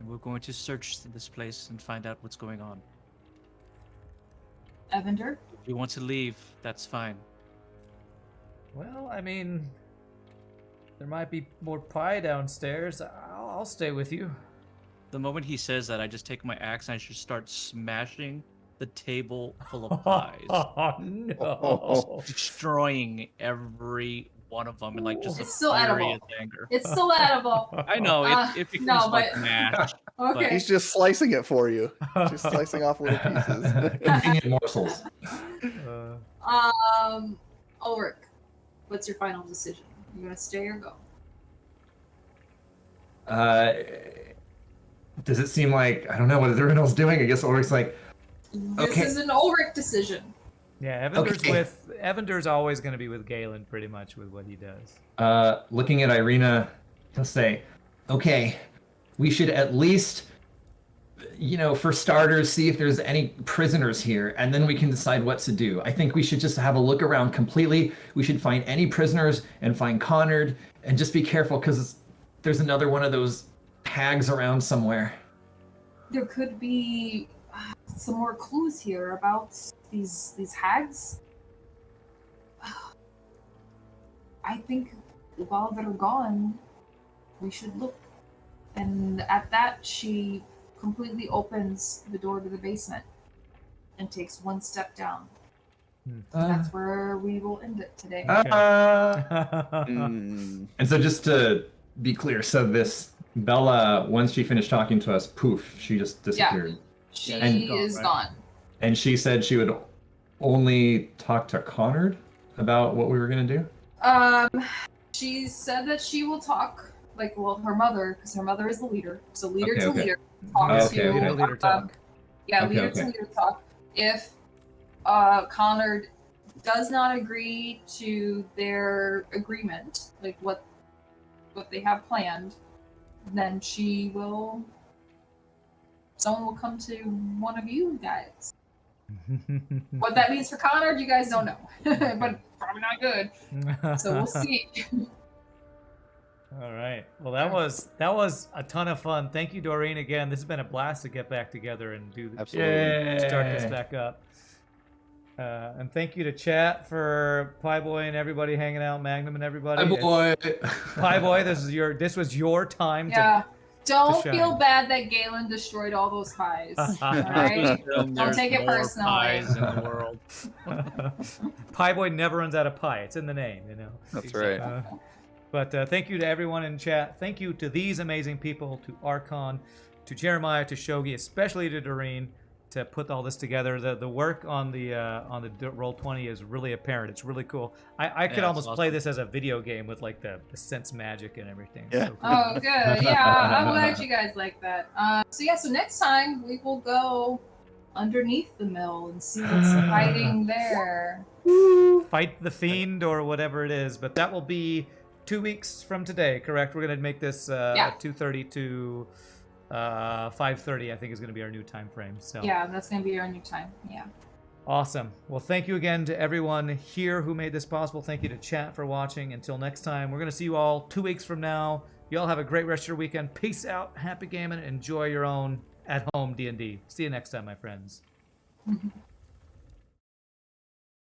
And we're going to search this place and find out what's going on. Evander? If you want to leave, that's fine. Well, I mean, there might be more pie downstairs. I'll stay with you. The moment he says that, I just take my axe and I just start smashing the table full of pies. Oh no! Destroying every one of them in like just It's a still edible. furious anger. It's still edible. I know it becomes no, like but- mash. Okay. He's just slicing it for you. Just slicing off little pieces. Convenient morsels. Ulrich, what's your final decision? You gonna stay or go? Does it seem like, I don't know what everyone else doing? I guess Ulrich's like, This Okay. is an Ulrich decision. Yeah, Evander's Okay. Evander's always going to be with Galen, pretty much with what he does. looking at Irina, he'll say, Okay, we should at least, for starters, see if there's any prisoners here, and then we can decide what to do. I think we should just have a look around completely. We should find any prisoners and find Connard, and just be careful because there's another one of those hags around somewhere. There could be some more clues here about these hags. I think while they're gone, we should look. And at that, she completely opens the door to the basement and takes one step down. That's where we will end it today. Mm. And so just to be clear, so this Bella, once she finished talking to us, poof, she just disappeared. She And- is right. gone. And she said she would only talk to Connard about what we were going to do? She said that she will talk, her mother, because her mother is the leader. So leader Okay, to okay. leader. Talk Okay, to okay. Leader talk. Yeah, Okay, leader okay. to leader talk. If Connard does not agree to their agreement, like what they have planned, then someone will come to one of you guys. What that means for Connard, you guys don't know, but probably not good. So we'll see. All right. Well, that was a ton of fun. Thank you, Doreen. Again, this has been a blast to get back together and Absolutely. start this back up. And thank you to chat for Pie Boy and everybody hanging out, Magnum and everybody. Pie Boy, this was your time Yeah. Don't shine. feel bad that Galen destroyed all those pies. Alright? Don't take it personally. Pies in the world. to. Pie Boy never runs out of pie. It's in the name, you know. That's right. But thank you to everyone in chat. Thank you to these amazing people, to Archon, to Jeremiah, to Shogi, especially to Doreen, to put all this together. The work on the Roll20 is really apparent. It's really cool. I could Yeah, almost it's play awesome. this as a video game with like the sense magic and everything. Yeah. So cool. Oh, good. Yeah, I'm glad you guys like that. So next time we will go underneath the mill and see what's hiding there. Fight the fiend or whatever it is, but that will be 2 weeks from today, correct? We're gonna make this 2:30 to 5:30. I think is gonna be our new time frame. So Yeah, that's gonna be our new time. Yeah. awesome. Well, thank you again to everyone here who made this possible. Thank you to chat for watching. Until next time, we're gonna see you all 2 weeks from now. You all have a great rest of your weekend. Peace out. Happy gaming. Enjoy your own at-home D&D. See you next time, my friends.